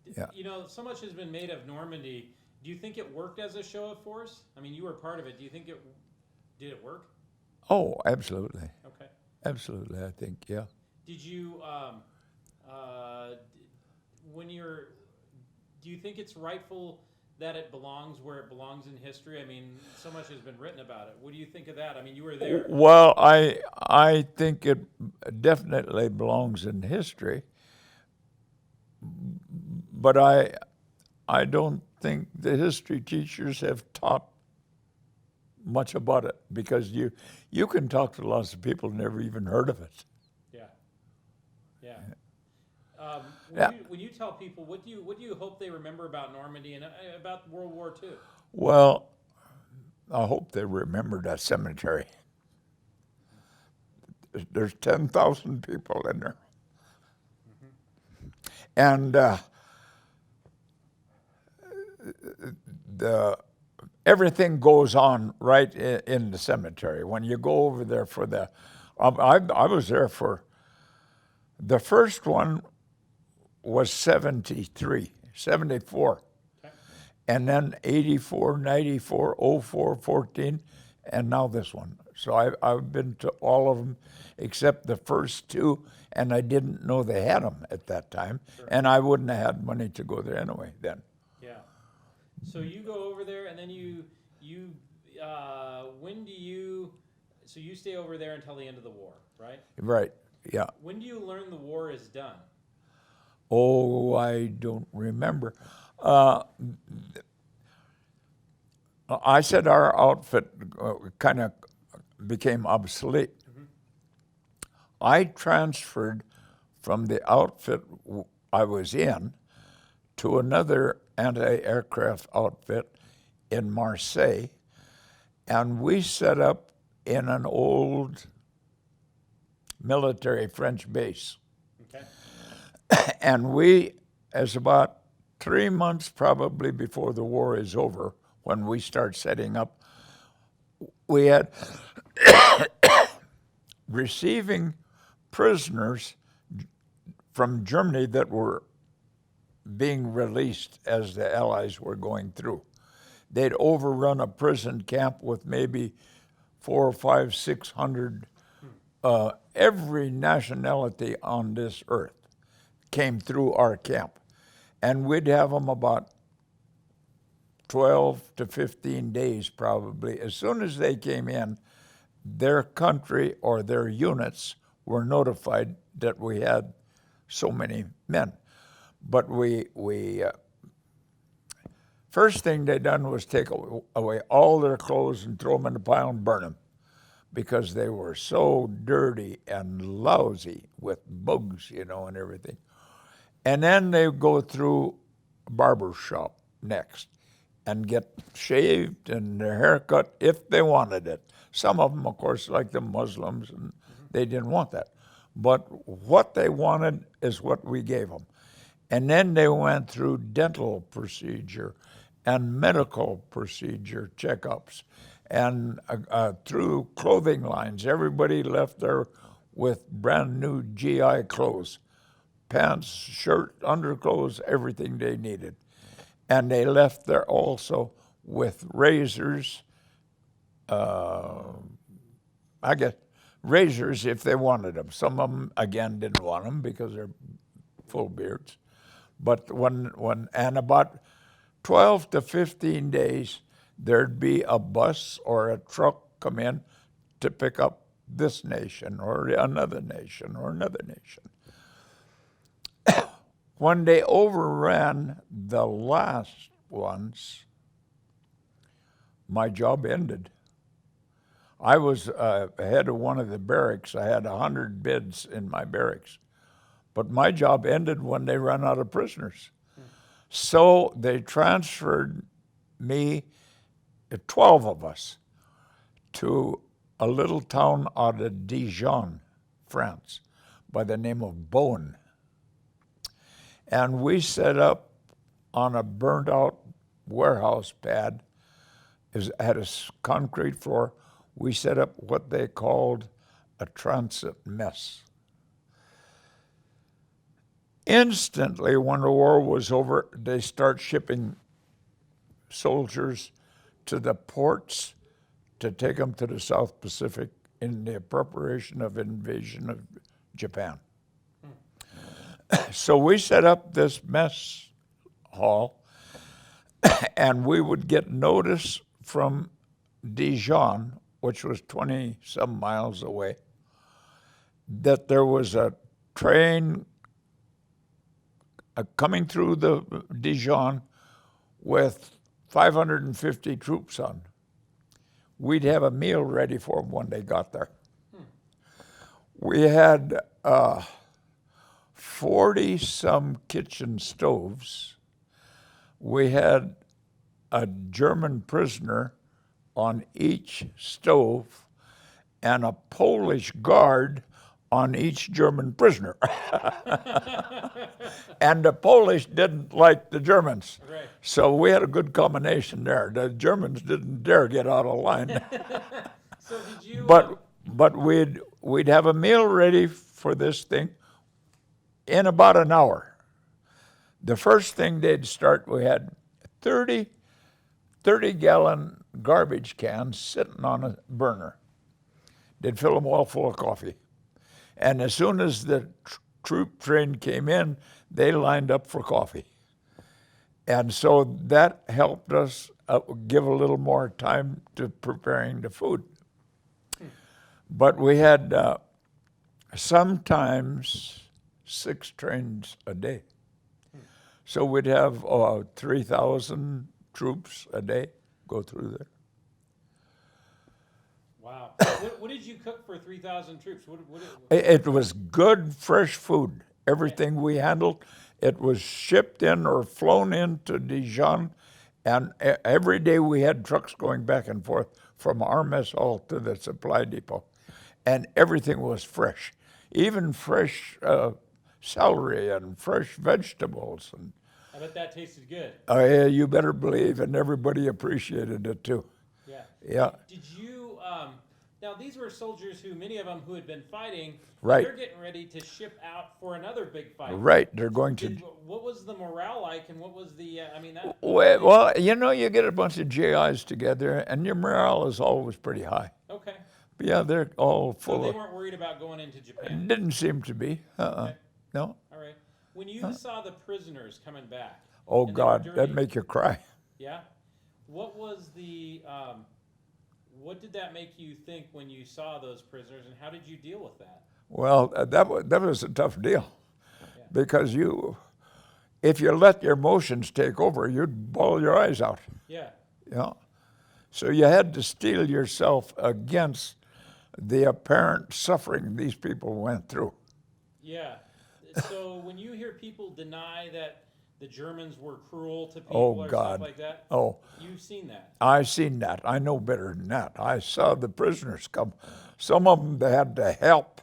Yeah. You know, so much has been made of Normandy. Do you think it worked as a show of force? I mean, you were part of it. Do you think did it work? Oh, absolutely, Okay. absolutely. I think, yeah. Did you, when you're, do you think it's rightful that it belongs where it belongs in history? I mean, so much has been written about it. What do you think of that? I mean, you were there. Well, I think it definitely belongs in history, but I don't think the history teachers have taught much about it, because you can talk to lots of people who never even heard of it. Yeah. Yeah. When, Yeah. when you tell people, what do you hope they remember about Normandy and about World War II? Well, I hope they remember that cemetery. There's 10,000 people in there. And everything goes on right in the cemetery. When you go over there for I was there for, the first one was 73, 74. Okay. And then 84, 94, 04, 14, and now this one. So I've been to all of them except the first two, and I didn't know they had them at that time, Sure. and I wouldn't have had money to go there anyway then. Yeah. So you go over there, and then when do you? So you stay over there until the end of the war, right? Right, yeah. When do you learn the war is done? Oh, I don't remember. I said our outfit kind of became obsolete. Mm-hmm. I transferred from the outfit I was in to another anti-aircraft outfit in Marseille, and we set up in an old military French base. Okay. And we, as about 3 months probably before the war is over, when we start setting up, we had receiving prisoners from Germany that were being released as the Allies were going through. They'd overrun a prison camp with maybe 400 or 500, 600, every nationality on this earth came through our camp. And we'd have them about 12 to 15 days probably. As soon as they came in, their country or their units were notified that we had so many men. But first thing they done was take away all their clothes and throw them in a pile and burn them, because they were so dirty and lousy with bugs, and everything. And then they go through a barber shop next and get shaved and their hair cut if they wanted it. Some of them, of course, like the Muslims, and they didn't want that. But what they wanted is what we gave them. And then they went through dental procedure and medical procedure checkups, and through clothing lines. Everybody left there with brand new GI clothes, pants, shirt, underclothes, everything they needed. And they left there also with razors, I guess, razors if they wanted them. Some of them, again, didn't want them because they're full beards. But and about 12 to 15 days, there'd be a bus or a truck come in to pick up this nation or another nation or another nation. When they overran the last ones, my job ended. I was head of one of the barracks. I had 100 beds in my barracks. But my job ended when they ran out of prisoners. So they transferred me, 12 of us, to a little town out of Dijon, France, by the name of Beaune. And we set up on a burnt out warehouse pad. It had a concrete floor. We set up what they called a transit mess. Instantly, when the war was over, they start shipping soldiers to the ports to take them to the South Pacific in the preparation of invasion of Japan. So we set up this mess hall, and we would get notice from Dijon, which was 20-some miles away, that there was a train coming through the Dijon with 550 troops on. We'd have a meal ready for them when they got there. We had 40-some kitchen stoves. We had a German prisoner on each stove and a Polish guard on each German prisoner. And the Polish didn't like the Germans. Right. So we had a good combination there. The Germans didn't dare get out of line. So did you? But we'd have a meal ready for this thing in about an hour. The first thing they'd start, we had 30-gallon garbage cans sitting on a burner. They'd fill them all full of coffee. And as soon as the troop train came in, they lined up for coffee. And so that helped us give a little more time to preparing the food. But we had sometimes 6 trains a day. So we'd have 3,000 troops a day go through there. Wow. What did you cook for 3,000 troops? It was good, fresh food. Everything we handled, it was shipped in or flown into Dijon, and every day we had trucks going back and forth from our mess hall to the supply depot, and everything was fresh, even fresh celery and fresh vegetables. And I bet that tasted good. yeah, you better believe, and everybody appreciated it too. Yeah. Yeah. Did you? Now these were soldiers who, many of them, who had been fighting. Right. They're getting ready to ship out for another big fight. Right, they're going to. What was the morale like, and what was the? I mean, that. Well, you know, you get a bunch of GIs together, and your morale is always pretty high. Okay. But yeah, they're all So full they of. weren't worried about going into Japan. Didn't seem to be. Okay. No. All right. When you saw the prisoners coming back. Oh and they were God, dirty, that'd make you cry. Yeah. What was the? What did that make you think when you saw those prisoners, and how did you deal with that? Well, that was a tough deal, Yeah. because if you let your emotions take over, you'd bawl your eyes out. Yeah. You know? So you had to steel yourself against the apparent suffering these people went through. Yeah. So when you hear people deny that the Germans were cruel to people Oh, or God. stuff like that, Oh, you've seen that. I seen that. I know better than that. I saw the prisoners come. Some of them, they had to help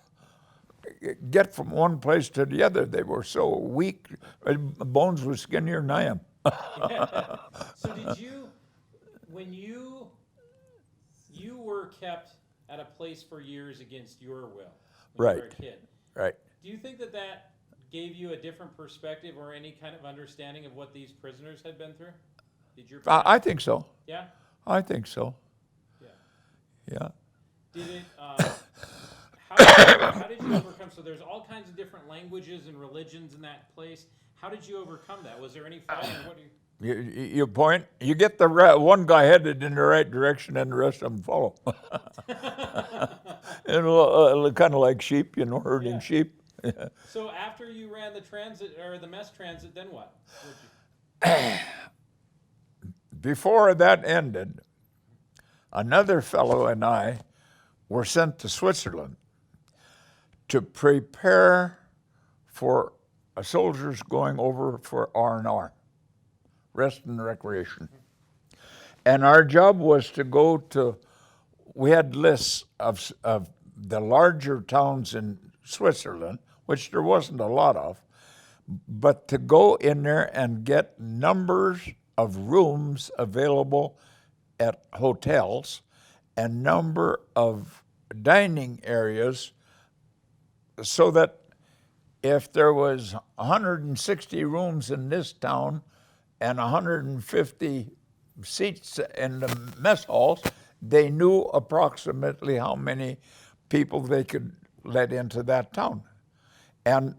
get from one place to the other. They were so weak, bones were skinnier than I am. So did you, when you were kept at a place for years against your will when you were a Right. kid, Right. do you think that gave you a different perspective or any kind of understanding of what these prisoners had been through? Did your I think so. Yeah? I think so. Yeah. Yeah. Did it, how did you overcome, so there's all kinds of different languages and religions in that place. How did you overcome that? Was there any fighting, or what do you? You point, you get the one guy headed in the right direction, and the rest of them follow. Kind of like sheep, herding Yeah. sheep. So after you ran the transit, or the mess transit, then what? Before that ended, another fellow and I were sent to Switzerland to prepare for soldiers going over for R&R, rest and recreation. And our job was to go to, we had lists of the larger towns in Switzerland, which there wasn't a lot of, but to go in there and get numbers of rooms available at hotels and number of dining areas so that if there was 160 rooms in this town and 150 seats in the mess halls, they knew approximately how many people they could let into that town. And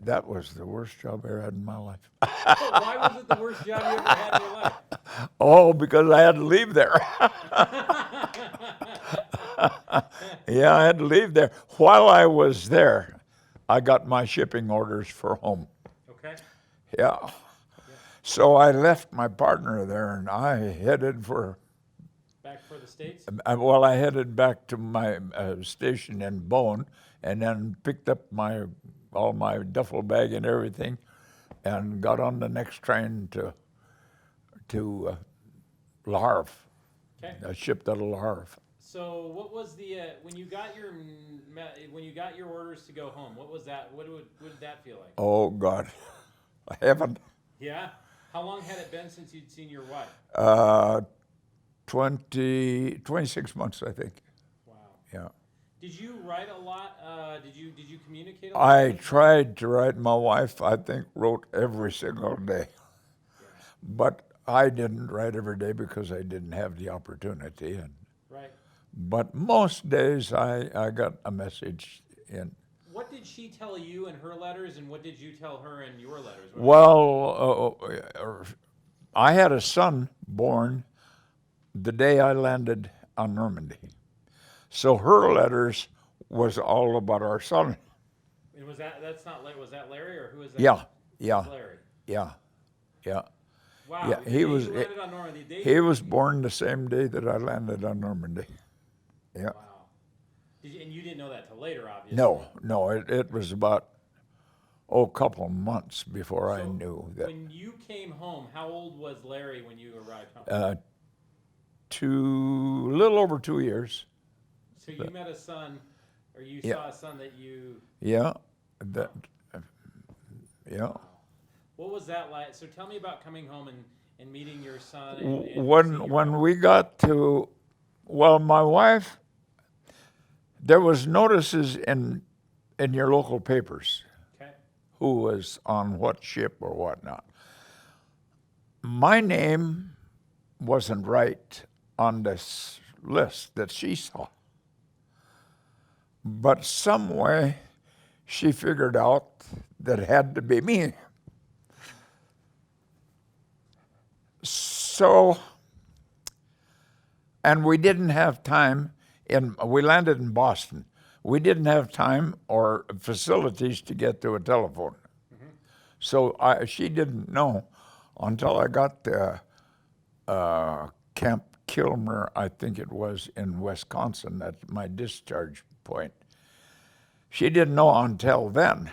that was the worst job I ever had in my life. Why was it the worst job you ever had in your life? Oh, because I had to leave there. Yeah, I had to leave there. While I was there, I got my shipping orders for home. Okay. Yeah. So I left my partner there and I headed for, Back for the States? well, I headed back to my station in Bowen and then picked up all my duffel bag and everything and got on the next train to La Havre. Okay. I shipped out of La Havre. So what was the when you got your orders to go home? What was that? What did that feel like? Oh God, heaven. Yeah. How long had it been since you'd seen your wife? 26 months, I think. Wow. Yeah. Did you write a lot? Did you communicate a lot? I tried to write. My wife, I think, wrote every single day. Yeah. But I didn't write every day because I didn't have the opportunity. Right. But most days I got a message in. What did she tell you in her letters, and what did you tell her in your letters? Well, I had a son born the day I landed on Normandy. So her letters was all about our son. And was that Larry, or who was that? Yeah. Larry. Yeah. Wow. Yeah, the he day was- you landed on Normandy, the day He you- was born the same day that I landed on Normandy. Yeah. Wow. And you didn't know that till later, obviously. No, it was about, a couple months before I So, knew that. When you came home, how old was Larry when you arrived home? A little over 2 years. So you met a son, or you Yeah. saw a son that you. Yeah, that, yeah. Wow. What was that like? So tell me about coming home and meeting your son. And seeing When your when wife. we got to, well, my wife, there was notices in your local papers Okay. who was on what ship or whatnot. My name wasn't right on this list that she saw. But some way she figured out that it had to be me. So, and we didn't have time we landed in Boston. We didn't have time or facilities to get to a telephone. So she didn't know until I got to Camp Kilmer, I think it was, in Wisconsin at my discharge point. She didn't know until then.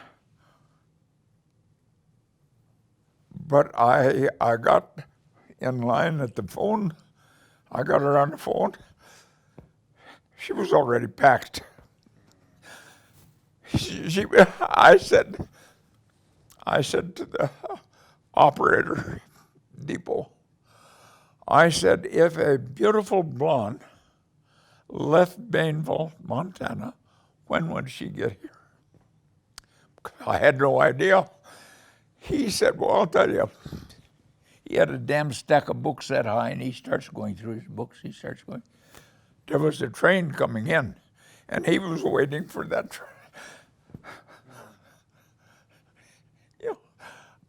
But I got in line at the phone. I got her on the phone. She was already packed. I said to the operator, depot, I said, if a beautiful blonde left Bainville, Montana, when would she get here? I had no idea. He said, well, I'll tell you. He had a damn stack of books that high, and he starts going through his books. There was a train coming in, and he was waiting for that train. Yeah.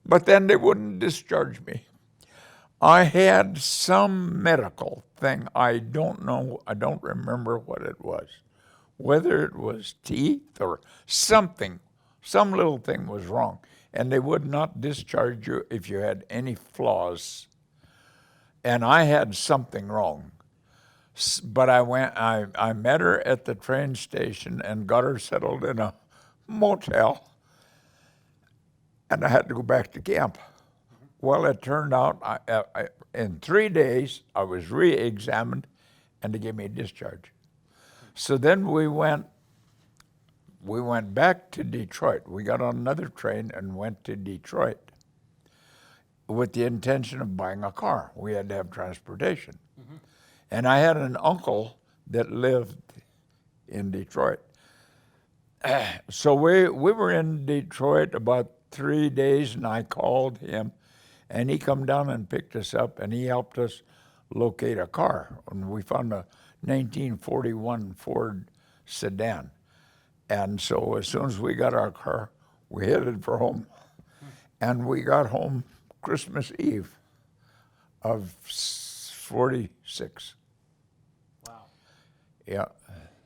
But then they wouldn't discharge me. I had some medical thing. I don't know. I don't remember what it was. Whether it was teeth or something. Some little thing was wrong. And they would not discharge you if you had any flaws. And I had something wrong. But I met her at the train station and got her settled in a motel. and I had to go back to camp. Well, it turned out in 3 days I was re-examined, and they gave me a discharge. So then we went back to Detroit. We got on another train and went to Detroit with the intention of buying a car. We had to have transportation. And I had an uncle that lived in Detroit. So we were in Detroit about 3 days, and I called him, and he come down and picked us up, and he helped us locate a car. And we found a 1941 Ford sedan. And so as soon as we got our car, we headed for home. And we got home Christmas Eve of 46. Wow. Yeah.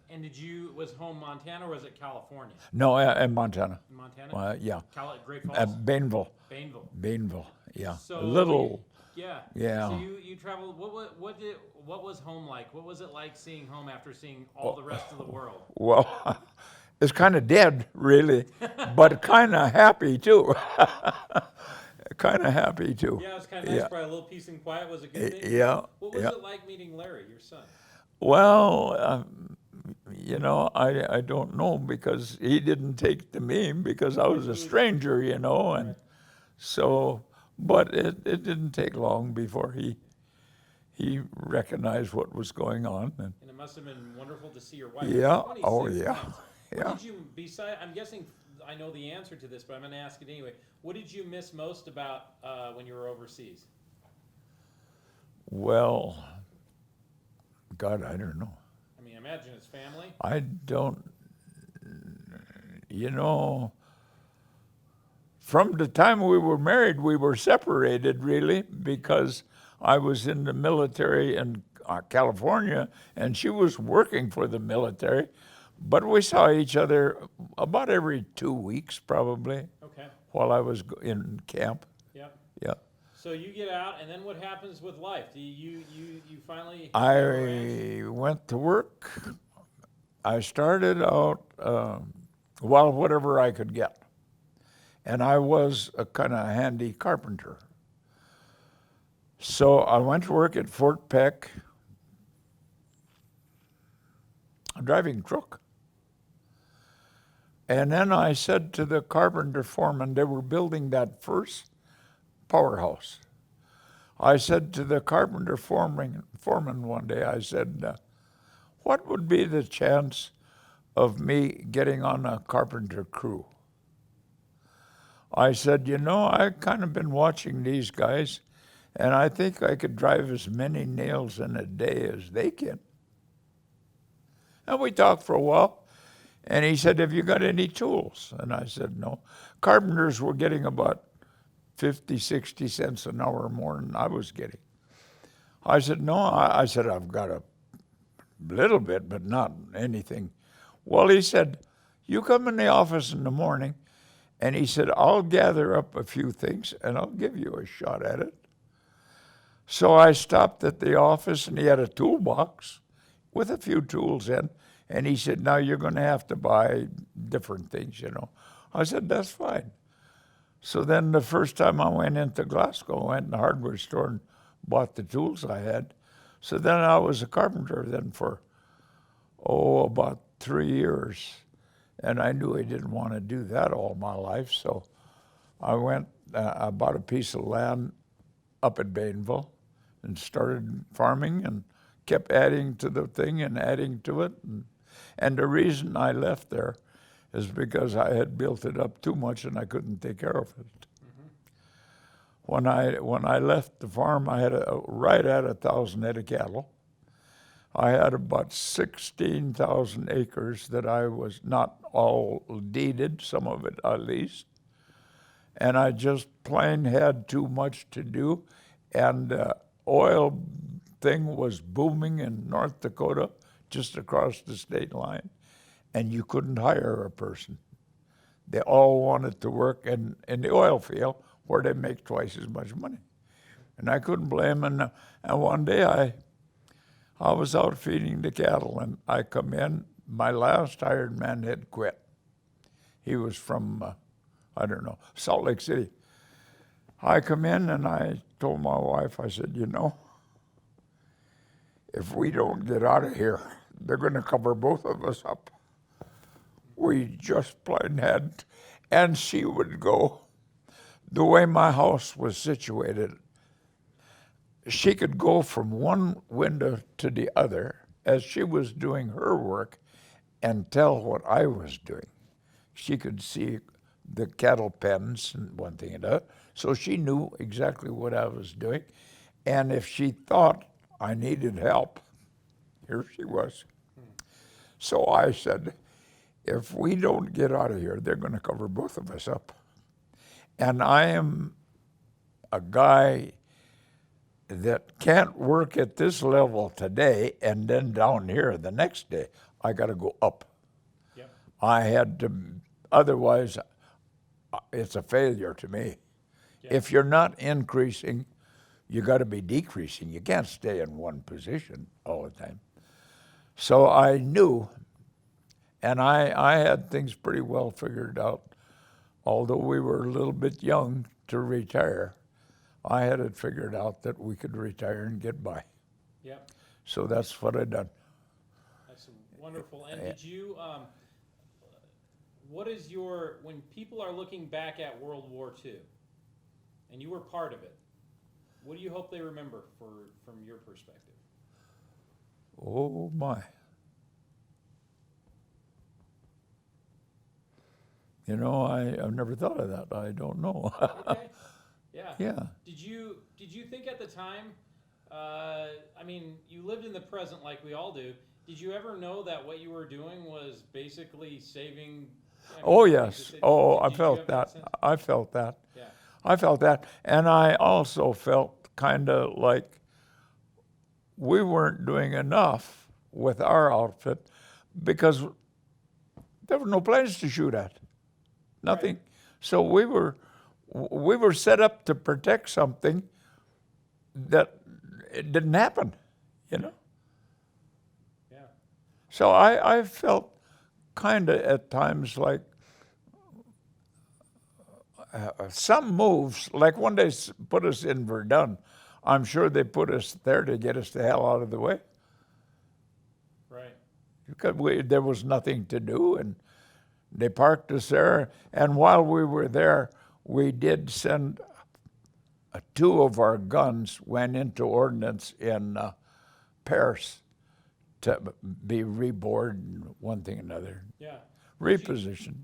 And was home Montana or was it California? No, in Montana. In Montana? Yeah. Great Falls? Bainville. Bainville. Bainville, yeah. So A little. Yeah. Yeah. So you traveled. What was home like? What was it like seeing home after seeing all the rest of the world? Well, it's kind of dead, really, but kind of happy too. Kind of happy too. Yeah, it was kind of nice. Probably a little peace and quiet was a good thing. Yeah. What was it like meeting Larry, your son? Well, I don't know, because he didn't take to me because I was a stranger, and so, but it didn't take long before he recognized what was going on. And it must have been wonderful to see your wife. yeah, 26 oh yeah, months. yeah. What did you, I'm guessing I know the answer to this, but I'm going to ask it anyway. What did you miss most about when you were overseas? Well, God, I don't know. I mean, imagine it's family. I don't, from the time we were married, we were separated, really, because I was in the military in California, and she was working for the military. But we saw each other about every 2 weeks, probably. Okay. While I was in camp. Yep. Yeah. So you get out, and then what happens with life? Do you finally? I went to work. I started out, whatever I could get. And I was a kind of handy carpenter. So I went to work at Fort Peck, driving truck. And then I said to the carpenter foreman, they were building that first powerhouse. I said to the carpenter foreman one day, I said, what would be the chance of me getting on a carpenter crew? I said, I've kind of been watching these guys, and I think I could drive as many nails in a day as they can. And we talked for a while, and he said, have you got any tools? And I said, no. Carpenters were getting about 50, 60 cents an hour more than I was getting. I said, no. I said, I've got a little bit, but not anything. Well, he said, you come in the office in the morning, and he said, I'll gather up a few things, and I'll give you a shot at it. So I stopped at the office, and he had a toolbox with a few tools in, and he said, now you're going to have to buy different things, I said, that's fine. So then the first time I went into Glasgow, I went in the hardware store and bought the tools I had. So then I was a carpenter then for, about 3 years. And I knew I didn't want to do that all my life, so I bought a piece of land up at Bainville and started farming and kept adding to the thing and adding to it. And the reason I left there is because I had built it up too much and I couldn't take care of it. Mm-hmm. When I left the farm, I had right at 1,000 head of cattle. I had about 16,000 acres that I was not all deeded, some of it at least. And I just plain had too much to do. And the oil thing was booming in North Dakota, just across the state line. And you couldn't hire a person. They all wanted to work in the oil field where they make twice as much money. And I couldn't blame them. And one day I was out feeding the cattle, and I come in. My last hired man had quit. He was from I don't know, Salt Lake City. I come in and I told my wife, I said, you know, if we don't get out of here, they're going to cover both of us up. We just plain had, and she would go. The way my house was situated, she could go from one window to the other as she was doing her work and tell what I was doing. She could see the cattle pens and one thing and another, so she knew exactly what I was doing. And if she thought I needed help, here she was. So I said, if we don't get out of here, they're going to cover both of us up. And I am a guy that can't work at this level today and then down here the next day. I got to go up. Yep. I had to, otherwise, it's a failure to me. Yeah. If you're not increasing, you got to be decreasing. You can't stay in one position all the time. So I knew, and I had things pretty well figured out. Although we were a little bit young to retire, I had it figured out that we could retire and get by. Yep. So that's what I done. That's wonderful. And did you, what is your, when people are looking back at World War II, and you were part of it, what do you hope they remember from your perspective? Oh my. You know, I've never thought of that. I don't know. Okay. Yeah. Yeah. Did you think at the time, I mean, you lived in the present like we all do. Did you ever know that what you were doing was basically saving? I mean, Oh yes. Oh, I did you felt have that. sense? I felt that. Yeah. I felt that. And I also felt kind of like we weren't doing enough with our outfit because there were no planes to shoot at. Nothing. Right. So we were set up to protect something that it didn't happen, you know. Yeah. So I felt kind of at times like some moves, like when they put us in Verdun, I'm sure they put us there to get us the hell out of the way. Right. Because there was nothing to do, and they parked us there. And while we were there, we did send two of our guns went into ordnance in Paris to be rebored and one thing and another. Yeah. Repositioned.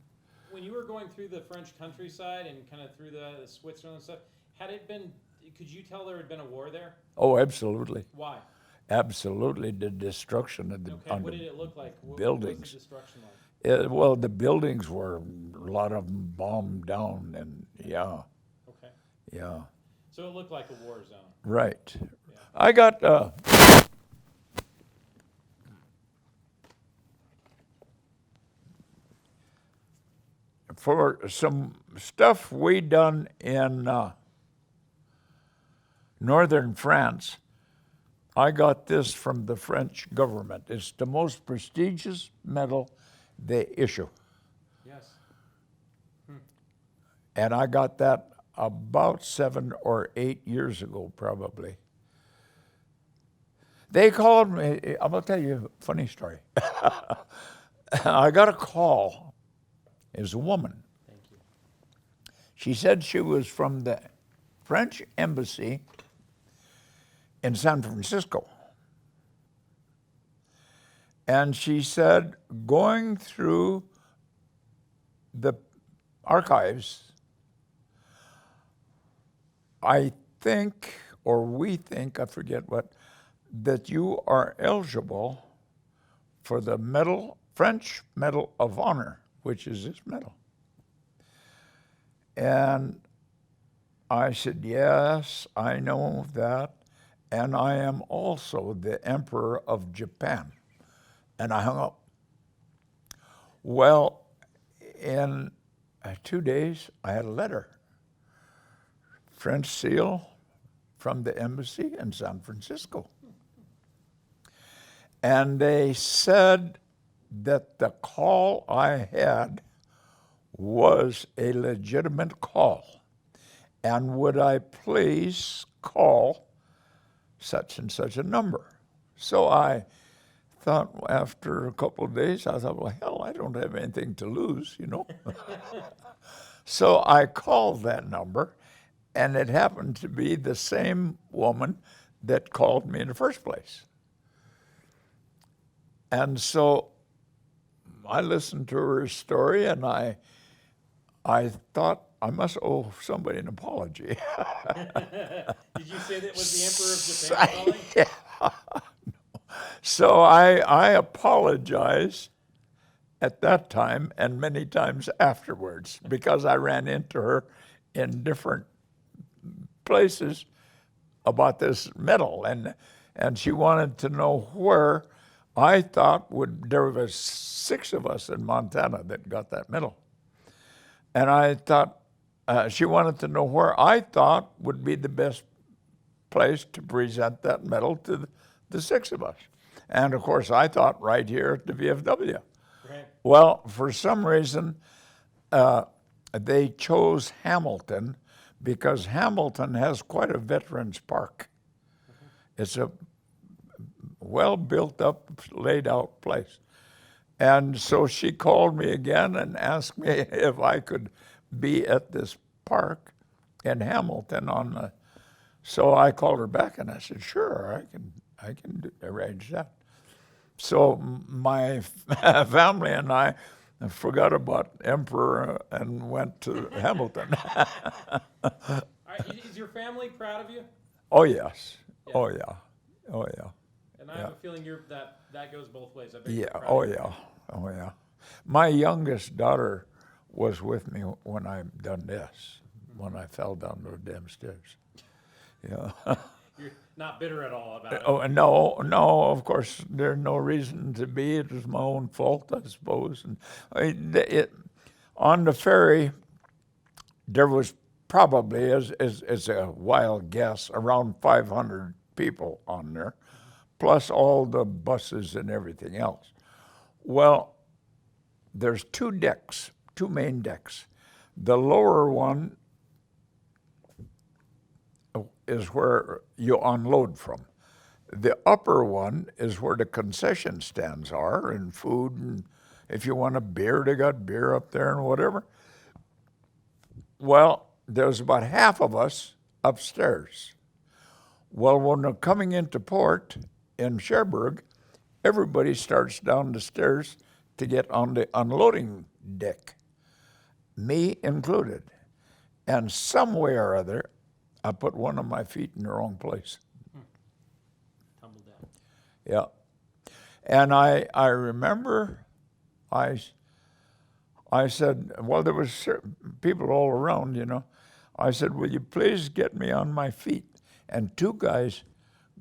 When you were going through the French countryside and kind of through the Switzerland and stuff, had it been, could you tell there had been a war there? Oh, absolutely. Why? Absolutely. The destruction of the, Okay, what did it look like? What was buildings. the destruction like? Well, the buildings were, a lot of them bombed down, and yeah, Okay. yeah, So it looked like a war zone. right. Yeah. I got for some stuff we done in northern France. I got this from the French government. It's the most prestigious medal they issue. Yes. And I got that about 7 or 8 years ago, probably. They called me, I'm gonna tell you a funny story. I got a call. It was a woman. Thank you. She said she was from the French embassy in San Francisco. And she said, going through the archives, I think, or we think, I forget what, that you are eligible for the medal, French Medal of Honor, which is this medal. And I said, yes, I know that. And I am also the Emperor of Japan. And I hung up. Well, in 2 days, I had a letter. French seal from the embassy in San Francisco. And they said that the call I had was a legitimate call. And would I please call such and such a number? So I thought after a couple of days, I thought, well, hell, I don't have anything to lose, you know. So I called that number, and it happened to be the same woman that called me in the first place. And so I listened to her story, and I thought I must owe somebody an apology. Did you say that was the Emperor of Japan calling? Yeah. So I apologized at that time and many times afterwards because I ran into her in different places about this medal, and she wanted to know where I thought there was 6 of us in Montana that got that medal. And I thought, she wanted to know where I thought would be the best place to present that medal to the 6 of us. And of course, I thought right here at the VFW. Right. Well, for some reason, they chose Hamilton because Hamilton has quite a veterans park. It's a well built up, laid out place. And so she called me again and asked me if I could be at this park in Hamilton so I called her back and I said, sure, I can arrange that. So my family and I forgot about Emperor and went to Hamilton. Is your family proud of you? Oh, yes. Yeah. Oh, yeah. Oh, yeah. And I have a feeling that goes both ways. I bet Yeah. you're proud Oh, of you. yeah. Oh, yeah. My youngest daughter was with me when I done this, when I fell down those damn stairs. Yeah. You're not bitter at all about it. Oh, no, of course, there's no reason to be. It was my own fault, I suppose. And on the ferry, there was probably, as a wild guess, around 500 people on there, plus all the buses and everything else. Well, there's 2 decks, 2 main decks. The lower one is where you unload from. The upper one is where the concession stands are and food, and if you want a beer, they got beer up there and whatever. Well, there's about half of us upstairs. Well, when they're coming into port in Cherbourg, everybody starts down the stairs to get on the unloading deck, me included. And some way or other, I put one of my feet in the wrong place. Tumbled down. Yeah. And I remember I said, well, there was people all around, you know. I said, will you please get me on my feet? And 2 guys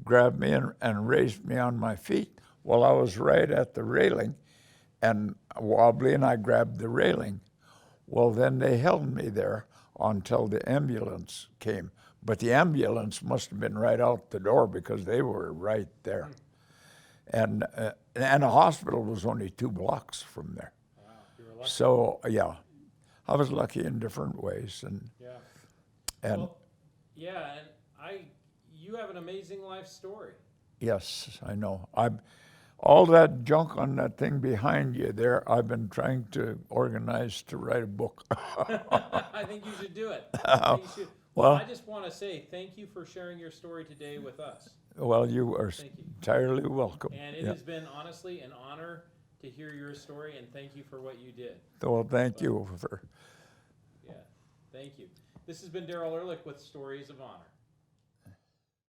grabbed me and raised me on my feet while I was right at the railing and wobbly, and I grabbed the railing. Well, then they held me there until the ambulance came. But the ambulance must have been right out the door because they were right there. And the hospital was only 2 blocks from there. Wow, you were lucky. So, yeah, I was lucky in different ways. And Well, yeah, and you have an amazing life story. yes, I know. All that junk on that thing behind you there, I've been trying to organize to write a book. I think you should do it. I think you should. Well, I just want to say thank you for sharing your story today with us. Well, you are Thank you. entirely welcome. And it has been honestly an honor to hear your story, and thank you for what you did. Well, thank you for. Yeah, thank you. This has been Daryl Ehrlich with Stories of Honor.